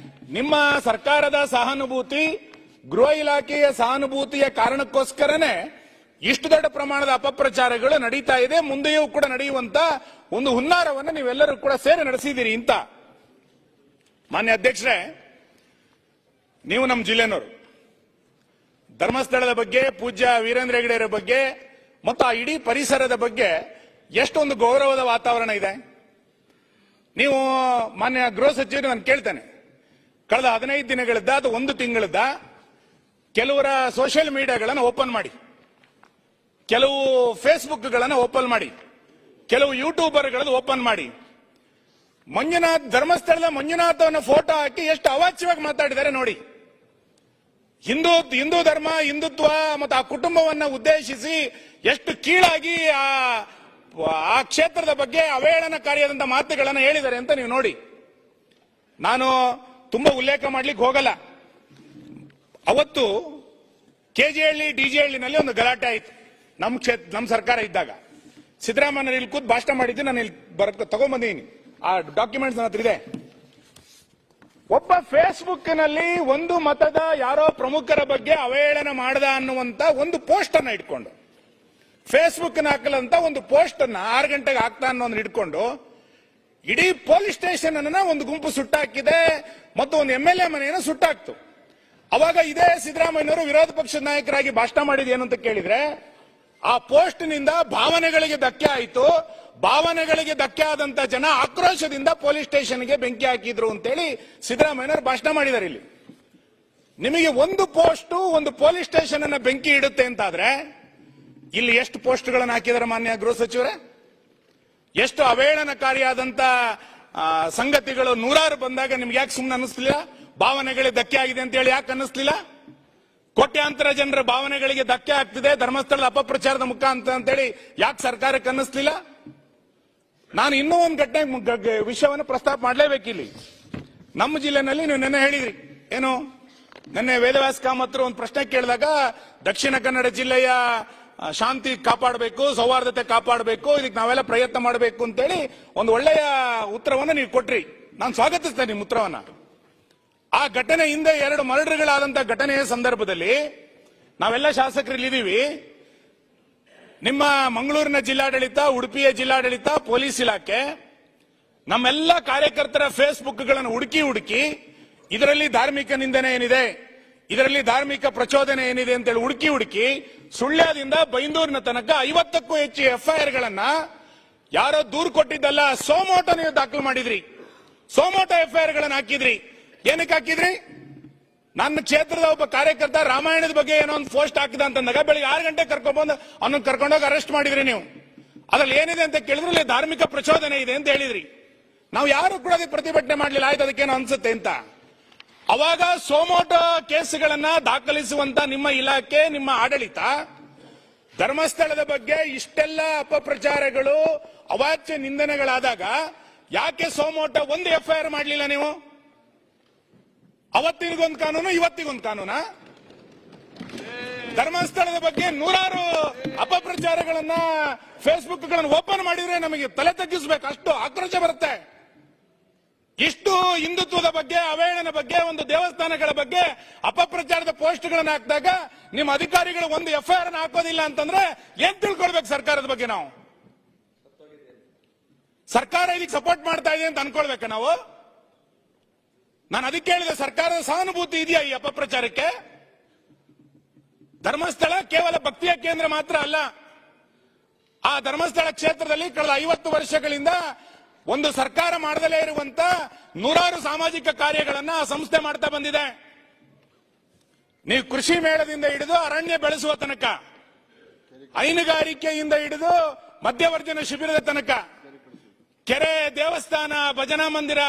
ನಿಮ್ಮ ಸರ್ಕಾರದ ಸಹಾನುಭೂತಿ, ಗೃಹ ಇಲಾಖೆಯ ಸಹಾನುಭೂತಿಯ ಕಾರಣಕ್ಕೋಸ್ಕರನೇ ಇಷ್ಟು ದೊಡ್ಡ ಪ್ರಮಾಣದ ಅಪಪ್ರಚಾರಗಳು ನಡೀತಾ ಇದೆ, ಮುಂದೆಯೂ ಕೂಡ ನಡೆಯುವಂತ ಒಂದು ಹುನ್ನಾರವನ್ನು ನೀವೆಲ್ಲರೂ ಕೂಡ ಸೇರಿ ನಡೆಸಿದ್ದೀರಿ ಅಂತ. ಮಾನ್ಯ ಅಧ್ಯಕ್ಷರೇ, ನೀವು ನಮ್ಮ ಜಿಲ್ಲೆನವರು, ಧರ್ಮಸ್ಥಳದ ಬಗ್ಗೆ, ಪೂಜ್ಯ ವೀರೇಂದ್ರ ಹೆಗ್ಗಡೆಯವರ ಬಗ್ಗೆ ಮತ್ತು ಆ ಇಡೀ ಪರಿಸರದ ಬಗ್ಗೆ ಎಷ್ಟೊಂದು ಗೌರವದ ವಾತಾವರಣ ಇದೆ. ನೀವು ಮಾನ್ಯ ಗೃಹ ಸಚಿವರು ನಾನು ಕೇಳ್ತೇನೆ, ಕಳೆದ 15 ದಿನಗಳಿಂದ ಅಥವಾ 1 ತಿಂಗಳಿಂದ ಕೆಲವರ ಸೋಷಿಯಲ್ ಮೀಡಿಯಾಗಳನ್ನು ಓಪನ್ ಮಾಡಿ, ಕೆಲವು ಫೇಸ್ಬುಕ್ಗಳನ್ನು ಓಪನ್ ಮಾಡಿ, ಕೆಲವು ಯೂಟ್ಯೂಬರ್ಗಳನ್ನು ಓಪನ್ ಮಾಡಿ, ಮಂಜುನಾಥ್, ಧರ್ಮಸ್ಥಳದ ಮಂಜುನಾಥವನ್ನ ಫೋಟೋ ಹಾಕಿ ಎಷ್ಟು ಅವಾಚ್ಯವಾಗಿ ಮಾತಾಡಿದ್ದಾರೆ ನೋಡಿ. ಹಿಂದೂ ಧರ್ಮ, ಹಿಂದುತ್ವ ಮತ್ತು ಆ ಕುಟುಂಬವನ್ನ ಉದ್ದೇಶಿಸಿ ಎಷ್ಟು ಕೀಳಾಗಿ ಆ ಕ್ಷೇತ್ರದ ಬಗ್ಗೆ ಅವೇಳನಕಾರಿಯಾದಂತಹ ಮಾತುಗಳನ್ನು ಹೇಳಿದ್ದಾರೆ ಅಂತ ನೀವು ನೋಡಿ. ನಾನು ತುಂಬಾ ಉಲ್ಲೇಖ ಮಾಡ್ಲಿಕ್ಕೆ ಹೋಗಲ್ಲ. ಅವತ್ತು ಕೆಜೆಹಳ್ಳಿ, ಡಿಜೆಹಳ್ಳಿನಲ್ಲಿ ಒಂದು ಗಲಾಟೆ ಆಯಿತು ನಮ್ಮ ಸರ್ಕಾರ ಇದ್ದಾಗ. ಸಿದ್ದರಾಮಯ್ಯ ಇಲ್ಲಿ ಕೂತ್ ಭಾಷಣ ಮಾಡಿದ್ದು ನಾನು ಇಲ್ಲಿ ತಗೊಂಡ್ಬಂದಿದ್ದೀನಿ, ಆ ಡಾಕ್ಯುಮೆಂಟ್ಸ್ ನನ್ನ ಹತ್ರ ಇದೆ. ಒಬ್ಬ ಫೇಸ್ಬುಕ್ ನಲ್ಲಿ ಒಂದು ಮತದ ಯಾರೋ ಪ್ರಮುಖರ ಬಗ್ಗೆ ಅವೇಳನ ಮಾಡದ ಅನ್ನುವಂತ ಒಂದು ಪೋಸ್ಟ್ ಅನ್ನ ಇಟ್ಕೊಂಡು, ಫೇಸ್ಬುಕ್ ಹಾಕಲಂತ ಒಂದು ಪೋಸ್ಟ್ ಅನ್ನ 6 ಗಂಟೆಗೆ ಹಾಕ್ತಾ ಅನ್ನೋದನ್ನ ಇಟ್ಕೊಂಡು ಇಡೀ ಪೊಲೀಸ್ ಸ್ಟೇಷನ್ ಅನ್ನ ಒಂದು ಗುಂಪು ಸುಟ್ಟಾಕಿದೆ ಮತ್ತು ಒಂದು MLA ಮನೆಯನ್ನು ಸುಟ್ಟಾಕ್ತು. ಅವಾಗ ಇದೇ ಸಿದ್ದರಾಮಯ್ಯನವರು ವಿರೋಧ ಪಕ್ಷದ ನಾಯಕರಾಗಿ ಭಾಷಣ ಮಾಡಿದ ಏನು ಅಂತ ಕೇಳಿದ್ರೆ, ಆ ಪೋಸ್ಟ್ ನಿಂದ ಭಾವನೆಗಳಿಗೆ ಧಕ್ಕೆ ಆಯಿತು, ಭಾವನೆಗಳಿಗೆ ಧಕ್ಕೆ ಆದಂತ ಜನ ಆಕ್ರೋಶದಿಂದ ಪೊಲೀಸ್ ಸ್ಟೇಷನ್ಗೆ ಬೆಂಕಿ ಹಾಕಿದ್ರು ಅಂತೇಳಿ ಸಿದ್ದರಾಮಯ್ಯನವರು ಭಾಷಣ ಮಾಡಿದ್ದಾರೆ. ಇಲ್ಲಿ ನಿಮಗೆ ಒಂದು ಪೋಸ್ಟ್ ಒಂದು ಪೊಲೀಸ್ ಸ್ಟೇಷನ್ ಅನ್ನ ಬೆಂಕಿ ಇಡುತ್ತೆ ಅಂತಾದ್ರೆ ಇಲ್ಲಿ ಎಷ್ಟು ಪೋಸ್ಟ್ಗಳನ್ನು ಹಾಕಿದ್ದಾರೆ ಮಾನ್ಯ ಗೃಹ ಸಚಿವರೇ? ಎಷ್ಟು ಅವೇಳನಕಾರಿಯಾದಂತ ಸಂಗತಿಗಳು ನೂರಾರು ಬಂದಾಗ ನಿಮ್ಗೆ ಯಾಕೆ ಸುಮ್ಮನೆ ಅನ್ನಿಸ್ಲಿಲ್ಲ? ಭಾವನೆಗಳಿಗೆ ಧಕ್ಕೆ ಆಗಿದೆ ಅಂತ ಹೇಳಿ ಯಾಕೆ ಅನ್ನಿಸ್ಲಿಲ್ಲ? ಕೋಟ್ಯಾಂತರ ಜನರ ಭಾವನೆಗಳಿಗೆ ಧಕ್ಕೆ ಆಗ್ತಿದೆ ಧರ್ಮಸ್ಥಳದ ಅಪಪ್ರಚಾರದ ಮುಖಾಂತರ ಅಂತೇಳಿ ಯಾಕೆ ಸರ್ಕಾರಕ್ಕೆ ಅನ್ನಿಸ್ಲಿಲ್ಲ? ನಾನು ಇನ್ನೂ ಒಂದು ಘಟನೆ ವಿಷಯವನ್ನು ಪ್ರಸ್ತಾಪ ಮಾಡಲೇಬೇಕಿಲ್ಲಿ. ನಮ್ಮ ಜಿಲ್ಲೆನಲ್ಲಿ ನೀವು ನೆನ್ನೆ ಹೇಳಿದ್ರಿ ಏನು, ನೆನ್ನೆ ವೇದವ್ಯಾಸ ಕಾಮತ್ರು ಒಂದು ಪ್ರಶ್ನೆ ಕೇಳಿದಾಗ ದಕ್ಷಿಣ ಕನ್ನಡ ಜಿಲ್ಲೆಯ ಶಾಂತಿ ಕಾಪಾಡಬೇಕು, ಸೌಹಾರ್ದತೆ ಕಾಪಾಡಬೇಕು, ಇದಕ್ಕೆ ನಾವೆಲ್ಲ ಪ್ರಯತ್ನ ಮಾಡಬೇಕು ಅಂತೇಳಿ ಒಂದು ಒಳ್ಳೆಯ ಉತ್ತರವನ್ನು ನೀವು ಕೊಟ್ರಿ. ನಾನು ಸ್ವಾಗತಿಸ್ತೇನೆ ನಿಮ್ಮ ಉತ್ತರವನ್ನ. ಆ ಘಟನೆ ಹಿಂದೆ 2 ಮರ್ಡರ್ಗಳಾದಂತಹ ಘಟನೆಯ ಸಂದರ್ಭದಲ್ಲಿ ನಾವೆಲ್ಲ ಶಾಸಕರು ಇಲ್ಲಿದ್ದೀವಿ. ನಿಮ್ಮ ಮಂಗಳೂರಿನ ಜಿಲ್ಲಾಡಳಿತ, ಉಡುಪಿಯ ಜಿಲ್ಲಾಡಳಿತ, ಪೊಲೀಸ್ ಇಲಾಖೆ ನಮ್ಮೆಲ್ಲ ಕಾರ್ಯಕರ್ತರ ಫೇಸ್ಬುಕ್ಗಳನ್ನು ಹುಡುಕಿ ಇದರಲ್ಲಿ ಧಾರ್ಮಿಕ ನಿಂದನೆ ಏನಿದೆ, ಇದರಲ್ಲಿ ಧಾರ್ಮಿಕ ಪ್ರಚೋದನೆ ಏನಿದೆ ಅಂತೇಳಿ ಹುಡುಕಿ ಸುಳ್ಯದಿಂದ ಬೈಂದೂರಿನ ತನಕ 50ಕ್ಕೂ ಹೆಚ್ಚು FIR ಗಳನ್ನ ಯಾರೋ ದೂರು ಕೊಟ್ಟಿದ್ದಲ್ಲ, ಸೋಮೋಟೋ ನೀವು ದಾಖಲು ಮಾಡಿದ್ರಿ. ಸೋಮೋಟೋ FIR ಗಳನ್ನ ಹಾಕಿದ್ರಿ. ಏನಕ್ಕೆ ಹಾಕಿದ್ರಿ? ನನ್ನ ಕ್ಷೇತ್ರದ ಒಬ್ಬ ಕಾರ್ಯಕರ್ತ ರಾಮಾಯಣದ ಬಗ್ಗೆ ಏನೋ ಒಂದು ಪೋಸ್ಟ್ ಹಾಕಿದ ಅಂತಂದಾಗ ಬೆಳಿಗ್ಗೆ 6 ಗಂಟೆ ಕರ್ಕೊಂಡ್ಬಂದು ಅವನ್ನ ಕರ್ಕೊಂಡೋಗಿ ಅರೆಸ್ಟ್ ಮಾಡಿದ್ರಿ ನೀವು. ಅದ್ರಲ್ಲಿ ಏನಿದೆ ಅಂತ ಕೇಳಿದ್ರೆ ಧಾರ್ಮಿಕ ಪ್ರಚೋದನೆ ಇದೆ ಅಂತ ಹೇಳಿದ್ರಿ. ನಾವು ಯಾರು ಕೂಡ ಅದಕ್ಕೆ ಪ್ರತಿಭಟನೆ ಮಾಡಲಿಲ್ಲ. ಆಯ್ತು, ಅದಕ್ಕೇನೋ ಅನ್ಸುತ್ತೆ ಅಂತ. ಅವಾಗ ಸೋಮೋಟೋ ಕೇಸುಗಳನ್ನ ದಾಖಲಿಸುವಂತ ನಿಮ್ಮ ಇಲಾಖೆ, ನಿಮ್ಮ ಆಡಳಿತ ಧರ್ಮಸ್ಥಳದ ಬಗ್ಗೆ ಇಷ್ಟೆಲ್ಲ ಅಪಪ್ರಚಾರಗಳು, ಅವಾಚ್ಯ ನಿಂದನೆಗಳಾದಾಗ ಯಾಕೆ ಸೋಮೋಟೋ ಒಂದು FIR ಮಾಡಲಿಲ್ಲ ನೀವು? ಅವತ್ತಿಗೊಂದು ಕಾನೂನು, ಇವತ್ತಿಗೊಂದು ಕಾನೂನಾ? ಧರ್ಮಸ್ಥಳದ ಬಗ್ಗೆ ನೂರಾರು ಅಪಪ್ರಚಾರಗಳನ್ನ ಫೇಸ್ಬುಕ್ ಗಳನ್ನು ಓಪನ್ ಮಾಡಿದ್ರೆ ನಮಗೆ ತಲೆ ತಗ್ಗಿಸಬೇಕು, ಅಷ್ಟು ಆಕ್ರೋಶ ಬರುತ್ತೆ. ಇಷ್ಟು ಹಿಂದುತ್ವದ ಬಗ್ಗೆ, ಅವೇಳನ ಬಗ್ಗೆ, ಒಂದು ದೇವಸ್ಥಾನಗಳ ಬಗ್ಗೆ ಅಪಪ್ರಚಾರದ ಪೋಸ್ಟ್ಗಳನ್ನ ಹಾಕಿದಾಗ ನಿಮ್ಮ ಅಧಿಕಾರಿಗಳು ಒಂದು FIR ಹಾಕೋದಿಲ್ಲ ಅಂತಂದ್ರೆ ಏನ್ ತಿಳ್ಕೊಳ್ಬೇಕು ಸರ್ಕಾರದ ಬಗ್ಗೆ ನಾವು? ಸರ್ಕಾರ ಇದಕ್ಕೆ ಸಪೋರ್ಟ್ ಮಾಡ್ತಾ ಇದೆ ಅಂತ ಅನ್ಕೊಳ್ಬೇಕ ನಾವು? ನಾನು ಅದಕ್ಕೆ ಹೇಳಿದೆ, ಸರ್ಕಾರದ ಸಹಾನುಭೂತಿ ಇದೆಯಾ ಈ ಅಪಪ್ರಚಾರಕ್ಕೆ? ಧರ್ಮಸ್ಥಳ ಕೇವಲ ಭಕ್ತಿಯ ಕೇಂದ್ರ ಮಾತ್ರ ಅಲ್ಲ. ಆ ಧರ್ಮಸ್ಥಳ ಕ್ಷೇತ್ರದಲ್ಲಿ ಕಳೆದ 50 ವರ್ಷಗಳಿಂದ ಒಂದು ಸರ್ಕಾರ ಮಾಡದಲೇ ಇರುವಂತ ನೂರಾರು ಸಾಮಾಜಿಕ ಕಾರ್ಯಗಳನ್ನ ಆ ಸಂಸ್ಥೆ ಮಾಡ್ತಾ ಬಂದಿದೆ. ನೀವು ಕೃಷಿ ಮೇಳದಿಂದ ಹಿಡಿದು ಅರಣ್ಯ ಬೆಳೆಸುವ ತನಕ, ಹೈನುಗಾರಿಕೆಯಿಂದ ಹಿಡಿದು ಮಧ್ಯವರ್ಜನ ಶಿಬಿರದ ತನಕ, ಕೆರೆ, ದೇವಸ್ಥಾನ, ಭಜನಾ ಮಂದಿರ,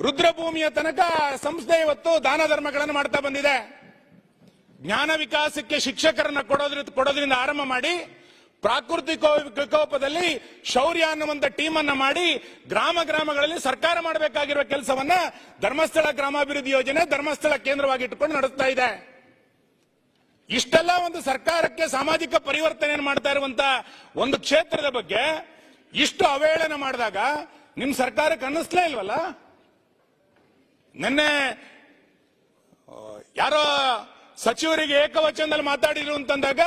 ರುದ್ರಭೂಮಿಯ ತನಕ ಸಂಸ್ಥೆ ಇವತ್ತು ದಾನ ಧರ್ಮಗಳನ್ನು ಮಾಡ್ತಾ ಬಂದಿದೆ. ಜ್ಞಾನ ವಿಕಾಸಕ್ಕೆ ಶಿಕ್ಷಕರನ್ನ ಕೊಡೋದ್ರಿಂದ ಆರಂಭ ಮಾಡಿ, ಪ್ರಾಕೃತಿಕ ವಿಕೋಪದಲ್ಲಿ ಶೌರ್ಯ ಅನ್ನುವಂತ ಟೀಮ್ ಅನ್ನ ಮಾಡಿ ಗ್ರಾಮಗಳಲ್ಲಿ ಸರ್ಕಾರ ಮಾಡಬೇಕಾಗಿರುವ ಕೆಲಸವನ್ನ ಧರ್ಮಸ್ಥಳ ಗ್ರಾಮಾಭಿವೃದ್ಧಿ ಯೋಜನೆ ಧರ್ಮಸ್ಥಳ ಕೇಂದ್ರವಾಗಿ ಇಟ್ಟುಕೊಂಡು ನಡೆಸ್ತಾ ಇದೆ. ಇಷ್ಟೆಲ್ಲ ಒಂದು ಸರ್ಕಾರಕ್ಕೆ ಸಾಮಾಜಿಕ ಪರಿವರ್ತನೆಯನ್ನು ಮಾಡ್ತಾ ಇರುವಂತ ಒಂದು ಕ್ಷೇತ್ರದ ಬಗ್ಗೆ ಇಷ್ಟು ಅವಹೇಳನ ಮಾಡಿದಾಗ ನಿಮ್ ಸರ್ಕಾರಕ್ಕೆ ಅನ್ನಿಸ್ಲೇ ಇಲ್ವಲ್ಲ? ನಿನ್ನೆ ಯಾರೋ ಸಚಿವರಿಗೆ ಏಕವಚನದಲ್ಲಿ ಮಾತಾಡಿದ್ರು ಅಂತಂದಾಗ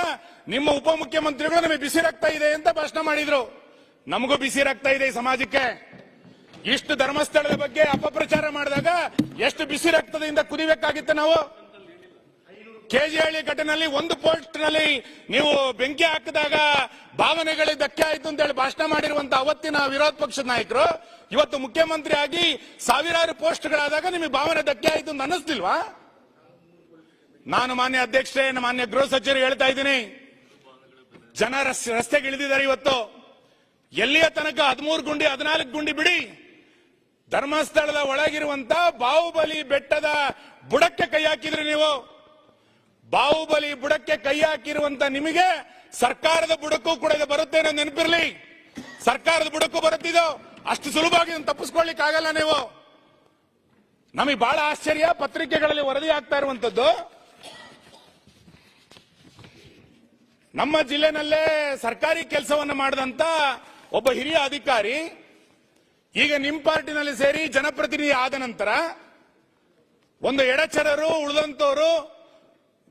ನಿಮ್ಮ ಉಪಮುಖ್ಯಮಂತ್ರಿಗಳು ನಮಗೆ ಬಿಸಿ ರಕ್ತ ಇದೆ ಅಂತ ಭಾಷಣ ಮಾಡಿದ್ರು. ನಮಗೂ ಬಿಸಿ ರಕ್ತ ಇದೆ ಈ ಸಮಾಜಕ್ಕೆ. ಇಷ್ಟು ಧರ್ಮಸ್ಥಳದ ಬಗ್ಗೆ ಅಪಪ್ರಚಾರ ಮಾಡಿದಾಗ ಎಷ್ಟು ಬಿಸಿ ರಕ್ತದಿಂದ ಕುದಿಬೇಕಾಗಿತ್ತು ನಾವು? ಕೆಜಿಹಳ್ಳಿ ಘಟನೆಯಲ್ಲಿ ಒಂದು ಪೋಸ್ಟ್ ನಲ್ಲಿ ನೀವು ಬೆಂಕಿ ಹಾಕಿದಾಗ ಭಾವನೆಗಳಿಗೆ ಧಕ್ಕೆ ಆಯ್ತು ಅಂತ ಹೇಳಿ ಭಾಷಣ ಮಾಡಿರುವಂತ ಅವತ್ತಿನ ವಿರೋಧ ಪಕ್ಷದ ನಾಯಕರು ಇವತ್ತು ಮುಖ್ಯಮಂತ್ರಿ ಆಗಿ ಸಾವಿರಾರು ಪೋಸ್ಟ್ಗಳಾದಾಗ ನಿಮಗೆ ಭಾವನೆ ಧಕ್ಕೆ ಆಯ್ತು ಅಂತ ಅನ್ನಿಸ್ತಿಲ್ವಾ? ನಾನು ಮಾನ್ಯ ಅಧ್ಯಕ್ಷರೇ, ಮಾನ್ಯ ಗೃಹ ಸಚಿವರು ಹೇಳ್ತಾ ಇದ್ದೀನಿ, ಜನ ರಸ್ತೆಗೆ ಇಳಿದಿದ್ದಾರೆ ಇವತ್ತು. ಎಲ್ಲಿಯ ತನಕ 13 ಗುಂಡಿ 14 ಗುಂಡಿ ಬಿಡಿ, ಧರ್ಮಸ್ಥಳದ ಒಳಗಿರುವಂತ ಬಾಹುಬಲಿ ಬೆಟ್ಟದ ಬುಡಕ್ಕೆ ಕೈ ಹಾಕಿದ್ರಿ ನೀವು. ಬಾಹುಬಲಿ ಬುಡಕ್ಕೆ ಕೈ ಹಾಕಿರುವಂತ ನಿಮಗೆ ಸರ್ಕಾರದ ಬುಡಕ್ಕೂ ಕೂಡ ಇದು ಬರುತ್ತೆ ಅನ್ನೋ ನೆನಪಿರ್ಲಿ. ಸರ್ಕಾರದ ಬುಡಕ್ಕೂ ಬರುತ್ತಿದ್ದು ಅಷ್ಟು ಸುಲಭವಾಗಿ ತಪ್ಪಿಸ್ಕೊಳ್ಳಿಕ್ ಆಗಲ್ಲ ನೀವು. ನಮಗೆ ಬಹಳ ಆಶ್ಚರ್ಯ, ಪತ್ರಿಕೆಗಳಲ್ಲಿ ವರದಿ ಆಗ್ತಾ ಇರುವಂತದ್ದು, ನಮ್ಮ ಜಿಲ್ಲೆನಲ್ಲೇ ಸರ್ಕಾರಿ ಕೆಲಸವನ್ನು ಮಾಡಿದಂತ ಒಬ್ಬ ಹಿರಿಯ ಅಧಿಕಾರಿ ಈಗ ನಿಮ್ಮ ಪಾರ್ಟಿನಲ್ಲಿ ಸೇರಿ ಜನಪ್ರತಿನಿಧಿ ಆದ ನಂತರ ಒಂದು ಎಡಚರರು ಉಳಿದಂತವರು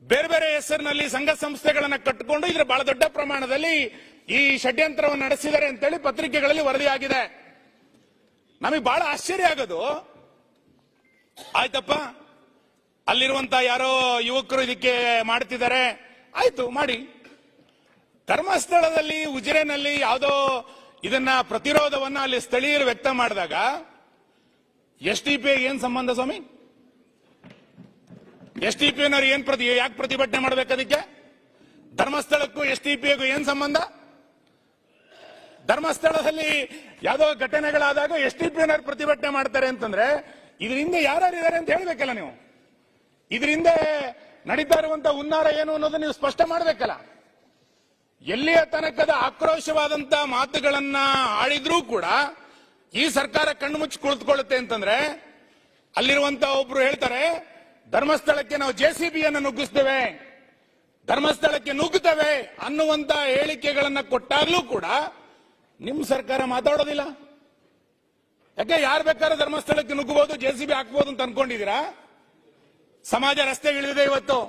ಬೇರೆ ಬೇರೆ ಹೆಸರಿನಲ್ಲಿ ಸಂಘ ಸಂಸ್ಥೆಗಳನ್ನ ಕಟ್ಟಿಕೊಂಡು ಇದರ ಬಹಳ ದೊಡ್ಡ ಪ್ರಮಾಣದಲ್ಲಿ ಈ ಷಡ್ಯಂತ್ರವನ್ನು ನಡೆಸಿದ್ದಾರೆ ಅಂತೇಳಿ ಪತ್ರಿಕೆಗಳಲ್ಲಿ ವರದಿ ಆಗಿದೆ. ನಮಗೆ ಬಹಳ ಆಶ್ಚರ್ಯ ಆಗೋದು, ಆಯ್ತಪ್ಪ ಅಲ್ಲಿರುವಂತ ಯಾರೋ ಯುವಕರು ಇದಕ್ಕೆ ಮಾಡ್ತಿದ್ದಾರೆ, ಆಯ್ತು ಮಾಡಿ. ಧರ್ಮಸ್ಥಳದಲ್ಲಿ ಉಜಿರೆನಲ್ಲಿ ಯಾವುದೋ ಇದನ್ನ ಪ್ರತಿರೋಧವನ್ನ ಅಲ್ಲಿ ಸ್ಥಳೀಯರು ವ್ಯಕ್ತ ಮಾಡಿದಾಗ SDP ಏನ್ ಸಂಬಂಧ ಸ್ವಾಮಿ? SDPನವ್ರು ಯಾಕೆ ಪ್ರತಿಭಟನೆ ಮಾಡಬೇಕು? ಅದಕ್ಕೆ ಧರ್ಮಸ್ಥಳಕ್ಕೂ SDPಗೂ ಏನ್ ಸಂಬಂಧ? ಧರ್ಮಸ್ಥಳದಲ್ಲಿ ಯಾವುದೋ ಘಟನೆಗಳಾದಾಗ SDPನವ್ರು ಪ್ರತಿಭಟನೆ ಮಾಡ್ತಾರೆ ಅಂತಂದ್ರೆ ಇದರಿಂದ ಯಾರ್ಯಾರಿದ್ದಾರೆ ಅಂತ ಹೇಳ್ಬೇಕಲ್ಲ ನೀವು. ಇದರಿಂದ ನಡೀತಾ ಇರುವಂತ ಹುನ್ನಾರ ಏನು ಅನ್ನೋದು ನೀವು ಸ್ಪಷ್ಟ ಮಾಡಬೇಕಲ್ಲ. ಎಲ್ಲಿಯ ತನಕದ ಆಕ್ರೋಶವಾದಂತ ಮಾತುಗಳನ್ನ ಆಡಿದ್ರೂ ಕೂಡ ಈ ಸರ್ಕಾರ ಕಣ್ಣು ಮುಚ್ಚಿ ಕುಳಿತುಕೊಳ್ಳುತ್ತೆ ಅಂತಂದ್ರೆ, ಅಲ್ಲಿರುವಂತ ಒಬ್ರು ಹೇಳ್ತಾರೆ, ಧರ್ಮಸ್ಥಳಕ್ಕೆ ನಾವು JCBಯನ್ನು ನುಗ್ಗಿಸ್ತೇವೆ, ಧರ್ಮಸ್ಥಳಕ್ಕೆ ನುಗ್ಗುತ್ತೇವೆ ಅನ್ನುವಂತ ಹೇಳಿಕೆಗಳನ್ನ ಕೊಟ್ಟಾಗ್ಲೂ ಕೂಡ ನಿಮ್ ಸರ್ಕಾರ ಮಾತಾಡೋದಿಲ್ಲ. ಯಾಕೆ? ಯಾರು ಬೇಕಾದ್ರೆ ಧರ್ಮಸ್ಥಳಕ್ಕೆ ನುಗ್ಗಬಹುದು, JCB ಹಾಕಬಹುದು ಅಂತ ಅನ್ಕೊಂಡಿದ್ದೀರಾ? ಸಮಾಜ ರಸ್ತೆಗಿಳಿದಿದೆ ಇವತ್ತು.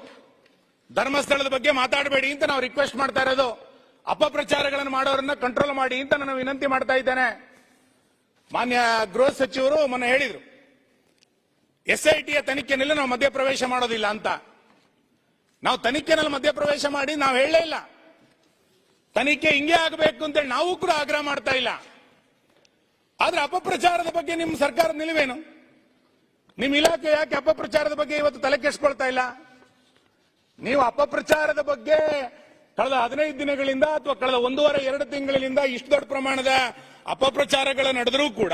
ಧರ್ಮಸ್ಥಳದ ಬಗ್ಗೆ ಮಾತಾಡಬೇಡಿ ಅಂತ ನಾವು ರಿಕ್ವೆಸ್ಟ್ ಮಾಡ್ತಾ ಇರೋದು. ಅಪಪ್ರಚಾರಗಳನ್ನು ಮಾಡೋರನ್ನ ಕಂಟ್ರೋಲ್ ಮಾಡಿ ಅಂತ ನಾನು ವಿನಂತಿ ಮಾಡ್ತಾ ಇದ್ದೇನೆ. ಮಾನ್ಯ ಗೃಹ ಸಚಿವರು ಮೊನ್ನೆ ಹೇಳಿದ್ರು, SITಯ ತನಿಖೆನಲ್ಲಿ ನಾವು ಮಧ್ಯಪ್ರವೇಶ ಮಾಡೋದಿಲ್ಲ ಅಂತ. ನಾವು ತನಿಖೆನಲ್ಲಿ ಮಧ್ಯಪ್ರವೇಶ ಮಾಡಿ ನಾವು ಹೇಳಲೇ ಇಲ್ಲ. ತನಿಖೆ ಹಿಂಗೆ ಆಗಬೇಕು ಅಂತೇಳಿ ನಾವು ಕೂಡ ಆಗ್ರಹ ಮಾಡ್ತಾ ಇಲ್ಲ. ಆದ್ರೆ ಅಪಪ್ರಚಾರದ ಬಗ್ಗೆ ನಿಮ್ಮ ಸರ್ಕಾರದ ನಿಲುವೇನು? ನಿಮ್ಮ ಇಲಾಖೆ ಯಾಕೆ ಅಪಪ್ರಚಾರದ ಬಗ್ಗೆ ಇವತ್ತು ತಲೆ ಕೆಡಿಸ್ಕೊಳ್ತಾ ಇಲ್ಲ? ನೀವು ಅಪಪ್ರಚಾರದ ಬಗ್ಗೆ ಕಳೆದ 15 ದಿನಗಳಿಂದ ಅಥವಾ ಕಳೆದ 1.5-2 ತಿಂಗಳಿಂದ ಇಷ್ಟು ದೊಡ್ಡ ಪ್ರಮಾಣದ ಅಪಪ್ರಚಾರಗಳು ನಡೆದರೂ ಕೂಡ